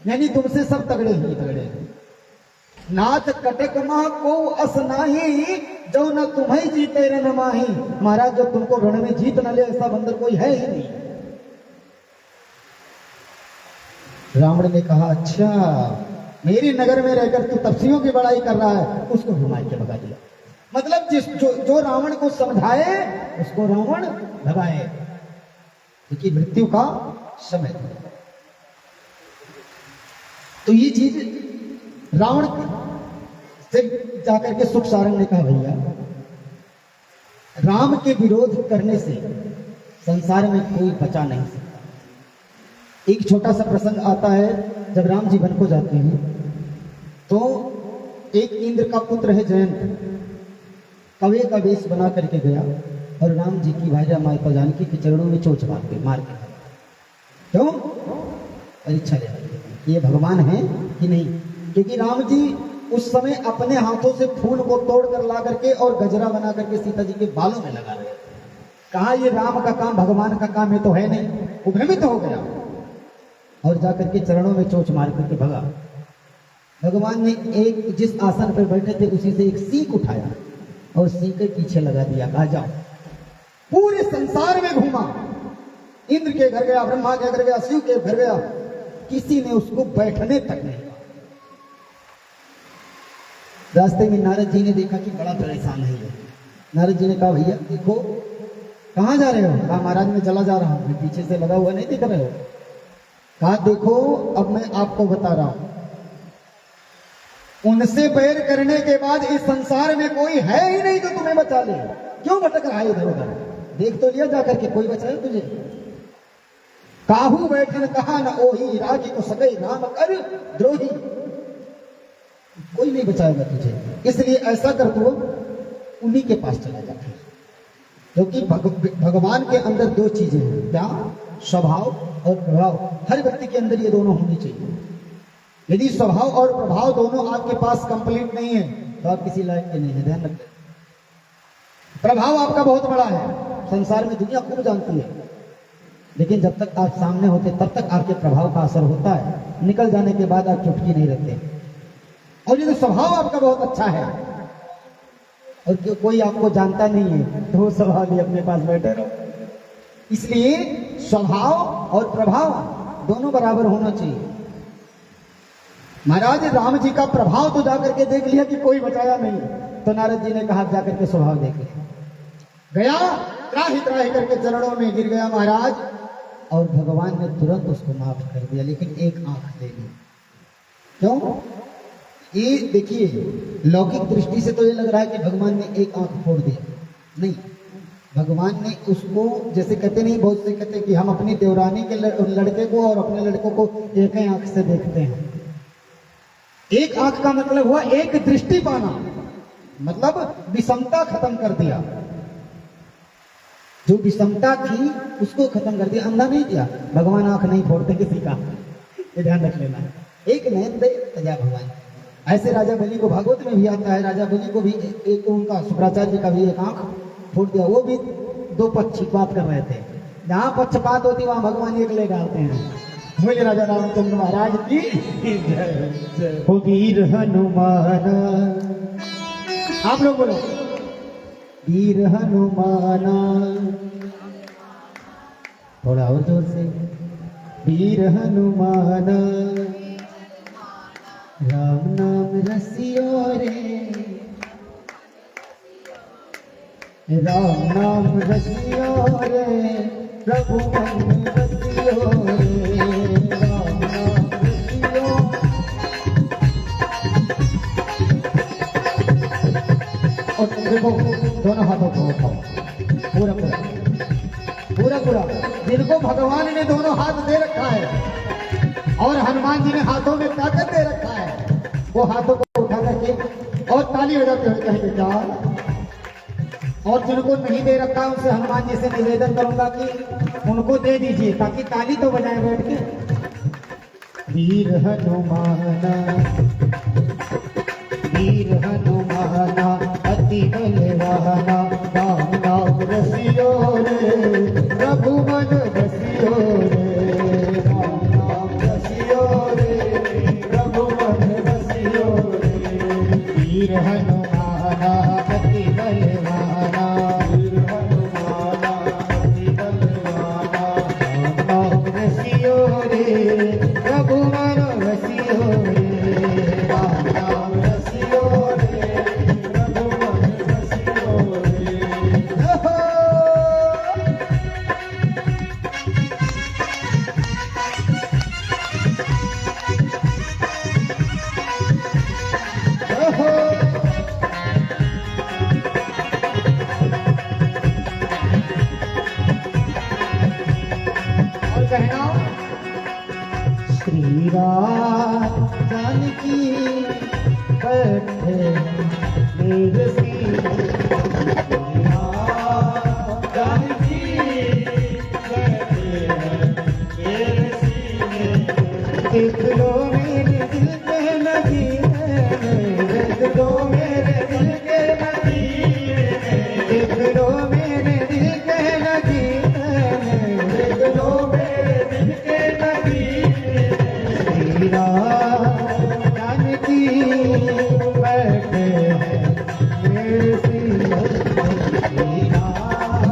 यानी तुमसे सब तगड़े ही तगड़े। नाथ कटक मह को असनाही, जो न तुम्हें जीते रन माही। महाराज जो तुमको रण में जीत न ले ऐसा बंदर कोई है ही नहीं। रावण ने कहा अच्छा मेरी नगर में रहकर तू तपस्वियों की बड़ाई कर रहा है, उसको घुमा के भगा दिया। मतलब जो रावण को समझाए उसको रावण भगाए, क्योंकि मृत्यु का समय था। तो ये चीज रावण से जाकर के सुख सारंग ने कहा भैया राम के विरोध करने से संसार में कोई बचा नहीं सकता। एक छोटा सा प्रसंग आता है, जब राम जी वन को जाते हैं तो एक इंद्र का पुत्र है जयंत, कौवे का वेश बना करके गया और राम जी की भार्या माता जानकी के चरणों में चोंच मार के क्यों परीक्षा ले ये भगवान है कि नहीं। क्योंकि राम जी उस समय अपने हाथों से फूल को तोड़ कर ला करके और गजरा बना करके सीता जी के बालों में लगा रहे। कहा ये राम का काम भगवान का काम है तो है नहीं। वो भ्रमित हो गया और जाकर के चरणों में चोंच मार करके भगा। भगवान ने एक जिस आसन पर बैठे थे उसी से एक सीख उठाया और सीख के पीछे लगा दिया। कहा जाओ। पूरे संसार में घूमा, इंद्र के घर गया, ब्रह्मा के घर गया, शिव के घर गया, किसी ने उसको बैठने तक नहीं। रास्ते में नारद जी ने देखा कि बड़ा परेशान है ये। नारद जी ने कहा भैया देखो कहाँ जा रहे हो। कहा महाराज मैं चला जा रहा हूं। मैं पीछे से लगा हुआ नहीं दिख रहे हो। कहा देखो अब मैं आपको बता रहा हूं, उनसे बैर करने के बाद इस संसार में कोई है ही नहीं जो तुम्हें बचा ले। क्यों भटक रहा है इधर उधर, देख तो लिया जाकर के कोई बचाए तुझे। काहू बैठन कहा न ओही, रागी को सगई राम कर द्रोही। कोई नहीं बचाएगा तुझे, इसलिए ऐसा कर तू उन्हीं के पास चला जाता है। क्योंकि भगवान के अंदर दो चीजें हैं, क्या स्वभाव और प्रभाव, हर व्यक्ति के अंदर ये दोनों होनी चाहिए। यदि स्वभाव और प्रभाव दोनों आपके पास कंप्लीट नहीं है तो आप किसी लायक के नहीं है, ध्यान रखिए। प्रभाव आपका बहुत बड़ा है, संसार में दुनिया खूब जानती है, लेकिन जब तक आप सामने होते तब तक आपके प्रभाव का असर होता है, निकल जाने के बाद आप चुटकी नहीं रहते। और यदि स्वभाव आपका बहुत अच्छा है और कोई आपको जानता नहीं है तो वो स्वभाव भी अपने पास बैठे रहो। इसलिए स्वभाव और प्रभाव दोनों बराबर होना चाहिए। महाराज राम जी का प्रभाव तो जाकर के देख लिया कि कोई बचाया नहीं, तो नारद जी ने कहा जाकर के स्वभाव देख लिया। गया त्राही त्राही करके चरणों में गिर गया महाराज, और भगवान ने तुरंत उसको माफ कर दिया, लेकिन एक आंख दे दी। क्यों? ये देखिए, लौकिक दृष्टि से तो ये लग रहा है कि भगवान ने एक आंख फोड़ दी, नहीं, भगवान ने उसको, जैसे कहते नहीं, बहुत से कहते कि हम अपनी देवरानी के लड़के को और अपने लड़कों को एक ही आंख से देखते हैं। एक आंख का मतलब हुआ एक दृष्टि पाना, मतलब विषमता खत्म कर दिया। जो विषमता थी उसको खत्म कर दिया, अंधा नहीं किया। भगवान आंख नहीं फोड़ते किसी का, ये ध्यान रख लेना। एक नयन दे तजा भगवान। ऐसे राजा बलि को भागवत में भी आता है, राजा बलि को भी एक उनका शुक्राचार्य जी का भी एक आंख फोड़ दिया। वो भी दो पक्षपात कर रहे थे, जहां पक्षपात होती वहां भगवान एक ले डालते हैं। बोले राजा रामचंद्र महाराज की हो वीर हनुमान, आप लोग बोलो वीर हनुमान, थोड़ा और जोर से, वीर हनुमान राम नाम रसियो रे, राम नाम रसियो रे, प्रभु मन रसियो रे, राम नाम रसियो। और देखो दोनों हाथों को उठाओ, पूरा पूरा पूरा पूरा। जिनको भगवान ने दोनों हाथ दे रखा है और हनुमान जी ने हाथों में ताकत दे रखा है, वो हाथों को उठा करके और ताली बजाते हुए कहेंगे क्या। और जिनको नहीं दे रखा उनसे हनुमान जी से निवेदन करूंगा कि उनको दे दीजिए, ताकि ताली तो बजाए बैठ के। वीर हनुमाना, वीर हनुमाना अति बलवाना, राम नाम रसियो रे, प्रभु मन रसियो रे, राम नाम रसियो रे, प्रभु मन रसियो रे। वीर हनुमाना अति बलवाना, वीर हनुमाना अति बलवाना, राम नाम रसियो रे, प्रभु मन रसियो रे, राम नाम रसियो रे, प्रभु मन रसियो रे। और कहना, श्री राम जानकी बैठे मेरे सीने, श्री राम जानकी बैठे मेरे सीने, देख लो मेरे दिल के नगीने, देख लो मेरे दिल के नगीने, देख लो मेरे दिल के नगीने, देख लो मेरे दिल के नगीने। श्री राम जानकी बैठे हैं मेरे सीने, श्री राम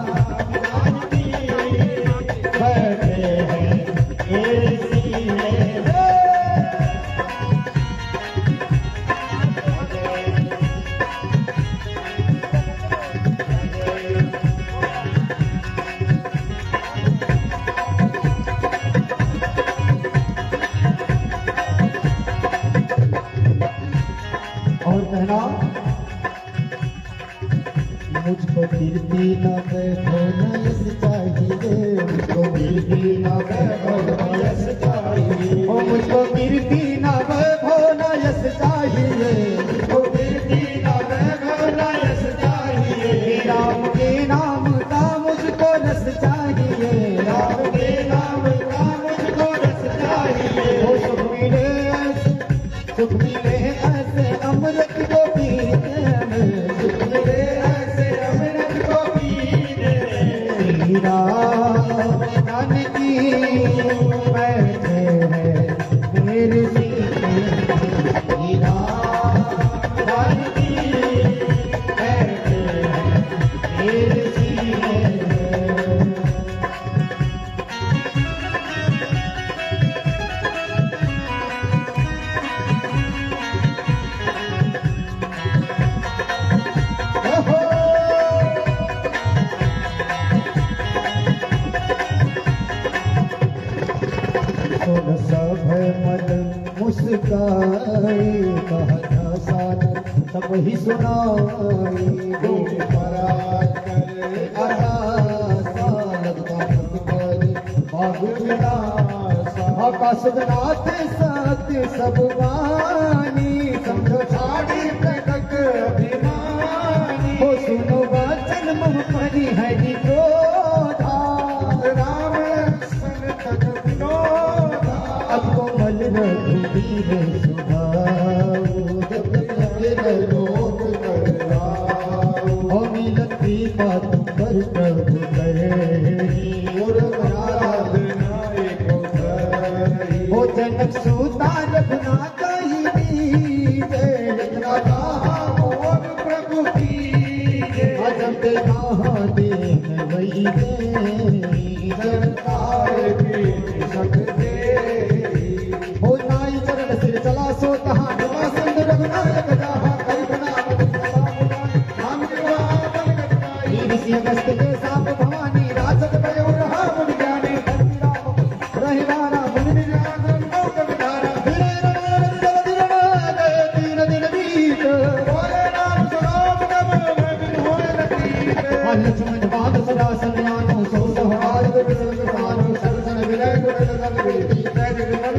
जानकी बैठे हैं मेरे सीने। और कहना, मुझको कीर्ति न बैठो न यश चाहिए, मुझको कीर्ति न बैठो न यश चाहिए, ओ मुझको कीर्ति न बैठो न यश चाहिए, मुझको कीर्ति न बैठो न यश चाहिए। राम के नाम का मुझको रस चाहिए, राम के नाम सुख मिले ऐसे अमृत को पीने में, सुख मिले ऐसे अमृत को पीने में। हीरा जानकी बैठे हैं मेरे सीने, हीरा जानकी बैठे हैं मेरे सीने में। सुन सब मन मुस्काए, कहता साथ सब ही सुनाए। वो पराग करे आशा, लगता मुस्काए बाग विलासा। आकाशनाथ साथ सब वाणी, समझो छाड़ी प्रकट अभिमानी। हो सुनो वचन मुह परी हरि क्रोधा, राम सन तज विनोदा। अब कोमल रघुबीर सुभाऊ, जब लगे लोक करवाऊ। हो मिलत कृपा तुम पर प्रभु करेणी, और आराधना एको करही। हो जनक सुता रघुनाथ ही नीजे, इतना कहा मोर प्रभु कीजे। अजब कहा देन वही दे, जनतार बीच सब दे। हो नाई चरण सिर चला सो तहाँ, डुबा सिंधु रघुनायक जहाँ। करुणाम नाम कृपा बल कटकाई, ऋषि अगस्त के साप भवानी। राजत भयो रहा मुनि ज्ञानी, धरती राम रहे वारा मुनि निरासन लोक विधारा। धीरे रमारन जल धीरना गए तीन दिन बीत, बोले नाम सुनाम तब मैं बिन होए न प्रीत। लक्ष्मण बांध सदा संज्ञानो, सो सहवाज विसल कृपानो। सरसन विलय गुण लगन बेटी, तैज विमल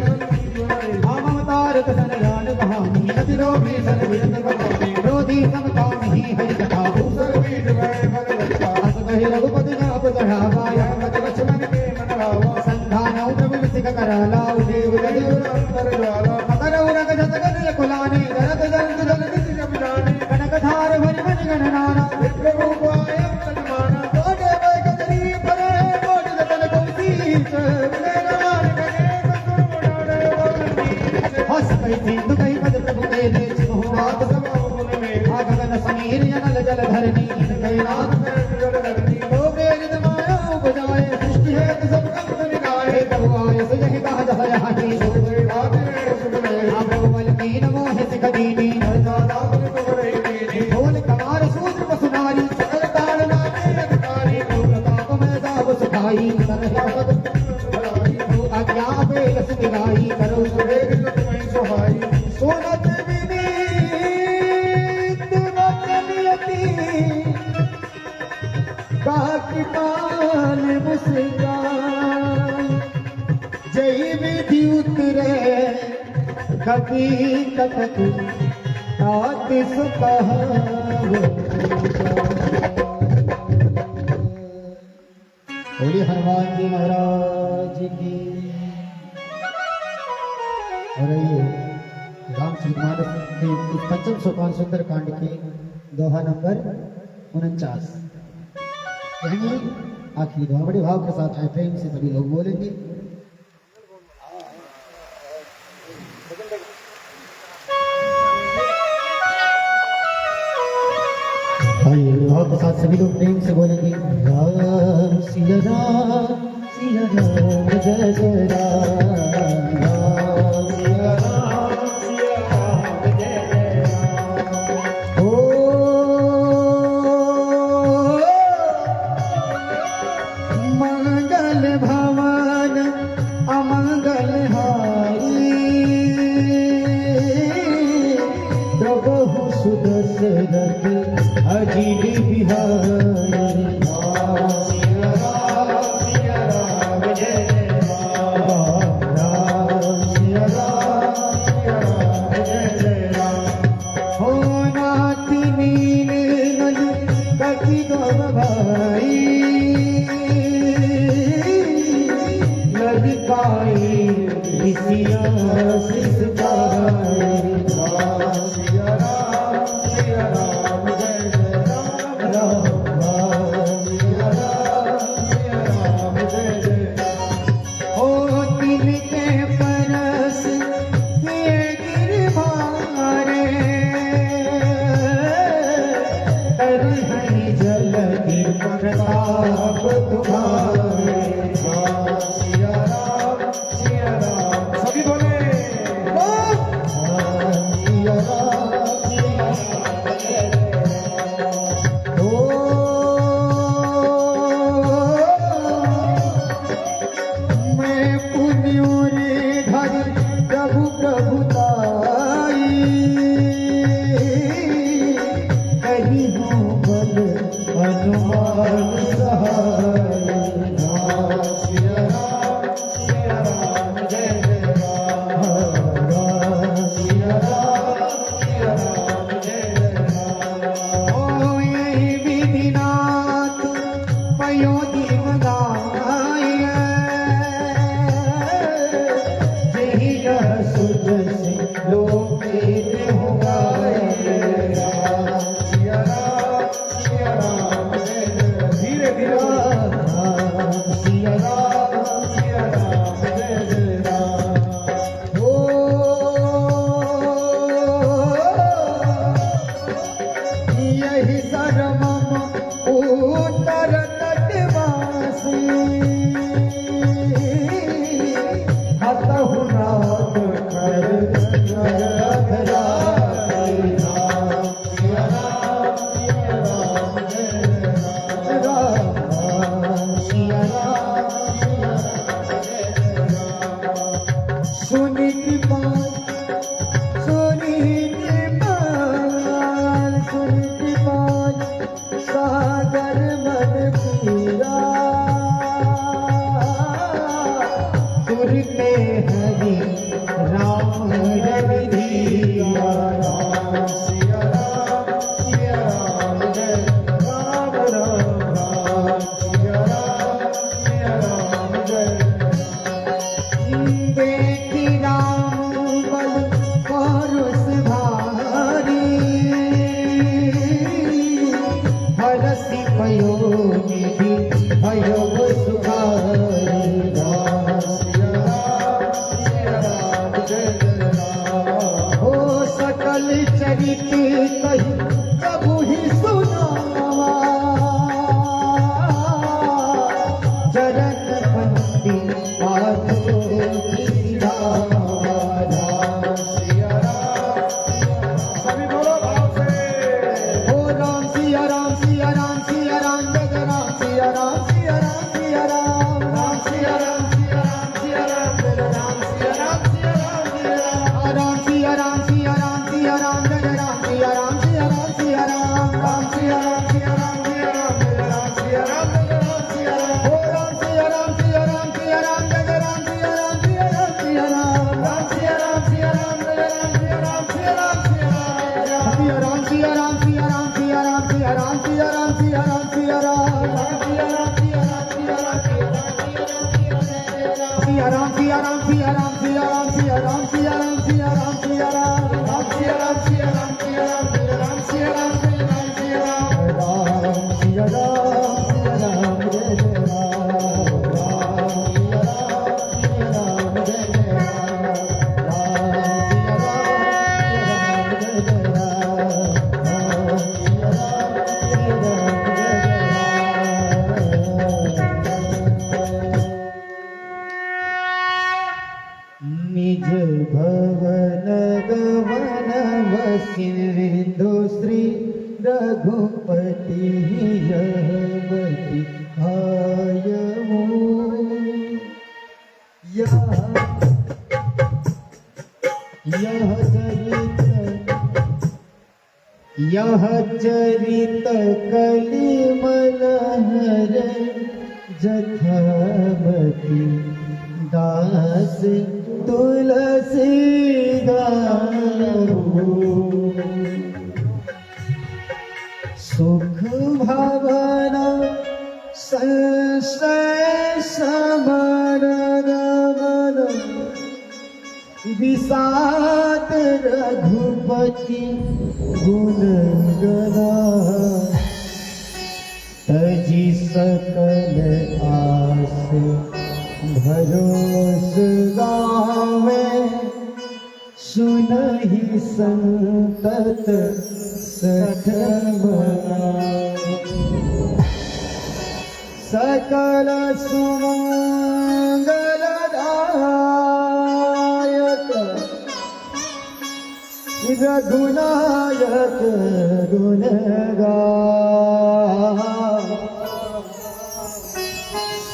हम अवतार कसन ज्ञान कहानी। अतिरोगी सन विरत बखानी, क्रोधी सब काम ही हरि कथा। भूसर बीज में बल बच्चा, हस कहि रघुपति नाप चढ़ावा। यह मत लक्ष्मण के मन भावा, संधानौ प्रभु विसिक कराला। देव देव अंतर ज्वाला, मकर उरग जस गन कुलानी। जरत जंत जल दिस जब जाने, कनक धार भरि मन गणनाना। प्रभु को आयम तन माना, तोड़े वै गजरी परे मोट जतन कौशीश। विनय रमान गगे कसुर मुडारे वरनीश। हस कहि सिंधु कहि पद प्रभु के देश, मोहनाथ सब गुण में। गगन समीर अनल जल धरनी, कहि नाथ जल धरनी। तो प्रेरित माया उपजाए, सृष्टि हेतु सब कंठ निगाहे। तब आय सुजहि कहा जह हाथी, प्रभु बल कीन मोह सिख दीनी। ढोल कमार सूत्र पसुनारी, सकल ताल नाचे अधिकारी। प्रताप में दाव सुखाई, सरहद आज्ञा पे रस दिगाई। करो सुरेग तुम्हें सुहाई, सोनत विनीत वचनियति। काकी पाल मुस्कान, जय विधि उतरे कभी कथक। तात सुकहावो। बोलिए हनुमान जी महाराज की। और ये रामचरितमानस के पंचम सोपान सुंदर कांड के दोहा नंबर 49, यानी आखिरी दोहा। बड़े भाव के साथ है, प्रेम से सभी लोग बोलेंगे। आइए भाव के साथ सभी लोग प्रेम से बोलेंगे। राम सिया राम जय जय राम। राम सिया राम जय जय राम। ओ मंगल भवन अमंगल हारी, प्रभु सुदशरथ अजित बिहारी। राम सिया राम जय जय राम। राम सिया राम जय जय राम। हो नाथ नील नल कपि गौ भाई, ललिताई ऋषिया शिष पाई। चरित कही प्रभु ही सुनावा चरण पंक्ति पादों की धारा सिया राम सभी बोलो भाव से ओ राम सिया राम सिया राम सिया राम जय जय राम सिया राम सिया राम सिया राम राम सिया राम सिया राम सिया राम जय राम सिया राम सिया राम सिया राम राम सिया राम सिया राम सिया राम जय जय राम सिया राम सिया राम सिया राम राम सिया राम सिया राम सिया राम जय राम सिया राम जय राम सिया राम ओ राम सिया राम सिया राम सिया राम जय जय राम सिया राम सिया राम सिया राम राम सिया राम सिया राम जय राम सिया राम सिया राम सिया राम सिया राम सिया राम सिया राम सिया राम सिया राम सिया राम सिया राम सिया राम सिया राम सिया राम सिया राम सिया राम सिया राम सिया राम सिया राम सिया राम राम सिया राम सिया राम सिया राम जय राम सिया राम जय राम सिया राम राम सिया राम सिया राम जय जय राम राम सिया राम जय जय राम राम सिया राम जय जय राम सिया निज भवन गमन वसिंधु श्री रघुपति यहपति आयमो यह चरित कलिमल हर जथामति दास तुलसी सुख भवन संशय समन मन विषाद रघुपति गुण गना तजी सकल आस भरोस गावे सुनहि संतत सठमना सकल सुमंगलदायक रघुनायक गुणगा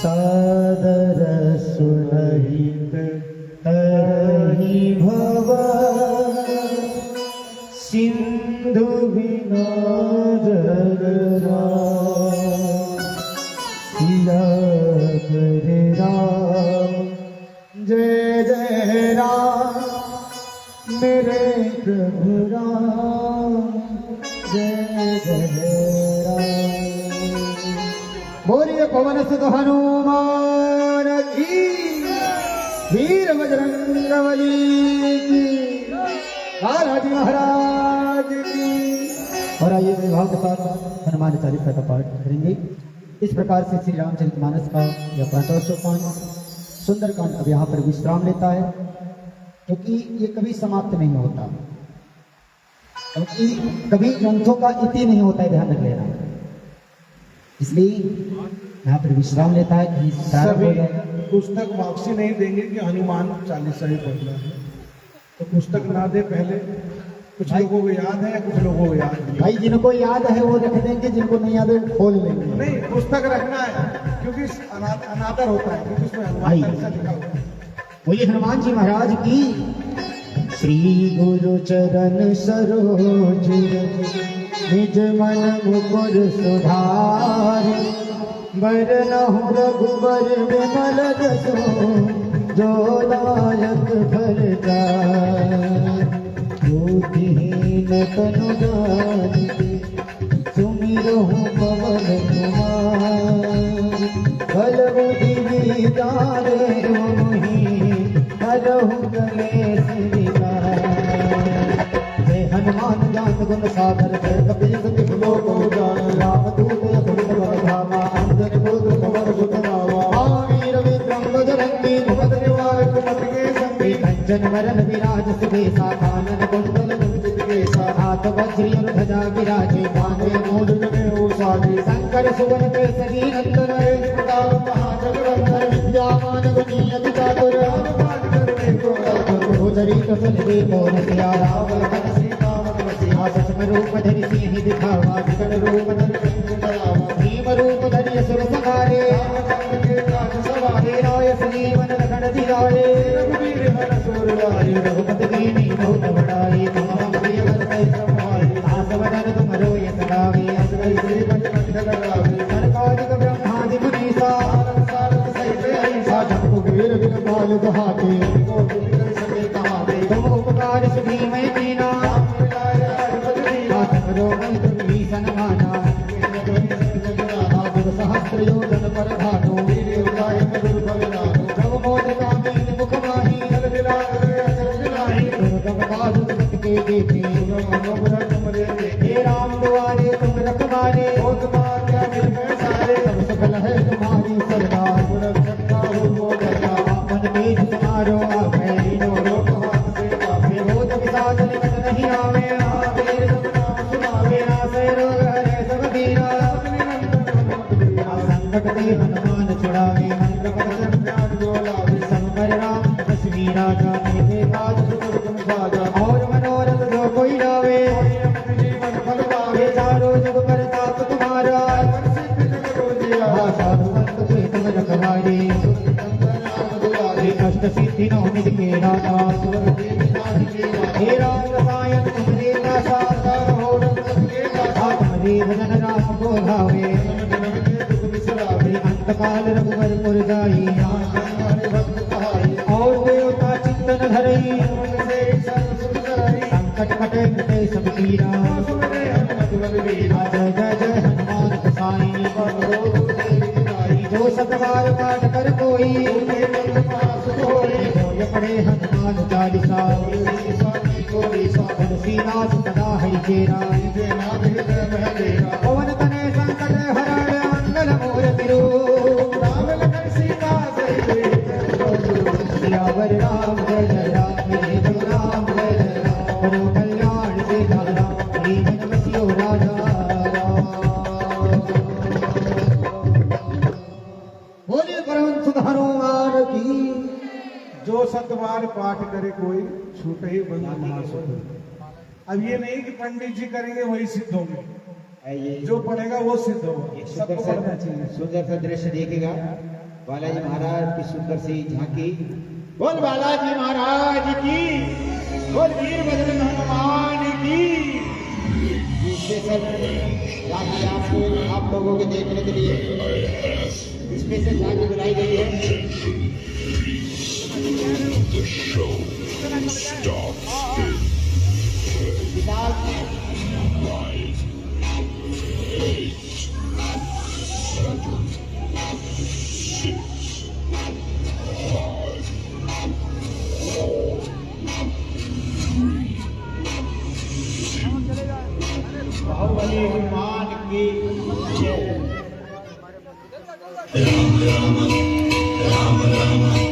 सादर सुरहित तरहि भव सिंधु विनोदर सिया करे राम जय जय राम मेरे प्रभु राम जय जय राम बोलिए पवन सुत हनुमान की वीर बजरंगबली की बालाजी महाराज की। और आइए विभाग के साथ हनुमान चालीसा का पाठ करेंगे। इस प्रकार से श्री रामचरितमानस का यह 5वां सोपान सुंदरकांड अब यहाँ पर विश्राम लेता है, क्योंकि ये कभी समाप्त नहीं होता, क्योंकि कभी ग्रंथों का इति नहीं होता है, ध्यान रख लेना। इसलिए यहाँ पर विश्राम लेता है कि सभी पुस्तक वापसी नहीं देंगे कि हनुमान चालीसा ही पढ़ना है, तो पुस्तक ना दे पहले। कुछ लोगों को याद है, कुछ लोगों को याद नहीं। भाई जिनको याद है वो रख देंगे, जिनको नहीं याद है खोल लेंगे। नहीं, पुस्तक रखना है क्योंकि अनादर होता है, क्योंकि उसमें हनुमान चालीसा लिखा होता है। बोलिए हनुमान जी महाराज की। श्री गुरु चरण सरोज निज मन मुकुर सुधार बरनहु रघुबर विमल जसो जो दायक फलचार बुद्धिहीन तनु जानिके सुमिरहु पवन कुमार बल बुद्धि विचारे मोहि हरहु कलेश विकार। जय हनुमान ज्ञान गुण सागर जय कपीस तिहुँ लोक उजागर रामदूत अतुलित बल धामा अंजनी पुत्र पवन सुत नामा महावीर विक्रम बजरंगी भुजग निवारक सुमति के संगी कंचन वरन विराज सुबेसा कानन कुंडल कुंचित केसा हाथ वज्र और ध्वजा विराजे बांधे मूल शंकर सुवन केसरी नंदन महाजगवंदन विद्यामान गुणीयत चातुर भूधरी कसल देवो रसिया रावण सचम रूप धरि सिंह दिखावा विकट रूप धरि भीम रूप धरि असुर संहारे राय संजीवन लखन जियाए रघुपति कीन्ही बहुत बड़ाई तुम मम प्रिय भरत समाई आसवदन तुम रोय सगावे सनकादिक ब्रह्मादि मुनीसा साधन कुबेर बिरपाल कहाते तुम उपकार सुधीमय कीना सनमाना सहस्र योजन पर घाटो जब मोदका मीन मुख माही के देखे हे राम दुआरे तुम रखवारे सब सफल है तुम्हारी सरदार मन में तुम्हारो रोध विषाद निकट नहीं आवे संकट ते हनुमान छुड़ावे मंत्र पद संबर राम तपस्वी राजा मेरे काज और मनोरथ जो कोई लावे चारों जुग पर ताप तुम्हारा साधु संत के तुम रखवारे अष्ट सिद्धि नौ निधि के दाता हे राम रसायन तुमरे दासा आत्मरे भजन राम को भावे अंतकाल रघुवर पुर जाई और देवता चिंतन धरई संकट कटे मिटे सब पीरा जय जय जय हनुमान गोसाई जो सतबार पाठ कर कोई पढ़े हनुमान चालीसा तुलसीदास सदा हरि चेरा पवन तने संकट हरण मंगल मूर्ति सियावर राम जय जय राम जय जय राम जय जय राम करो कल्याण से धारा जीवन बसियो राजा बोलिए परम सुधारो मार की जो सतबार पाठ करे कोई छूटे ही बंद महासुख। अब ये नहीं कि पंडित जी करेंगे वही सिद्ध होंगे, जो पढ़ेगा वो सिद्ध होगा। सुंदर सा दृश्य देखेगा बालाजी महाराज की सुंदर सी झांकी। बोल बालाजी महाराज की, बोल वीरभद्र हनुमान की। स्पेशल आप लोगों के देखने के लिए स्पेशल झांकी बुलाई गई है। The show starts in 5, 8, 7, 6, 5, 4, 3, Baahubali Hanuman की जय। Ram Ram Ram Ram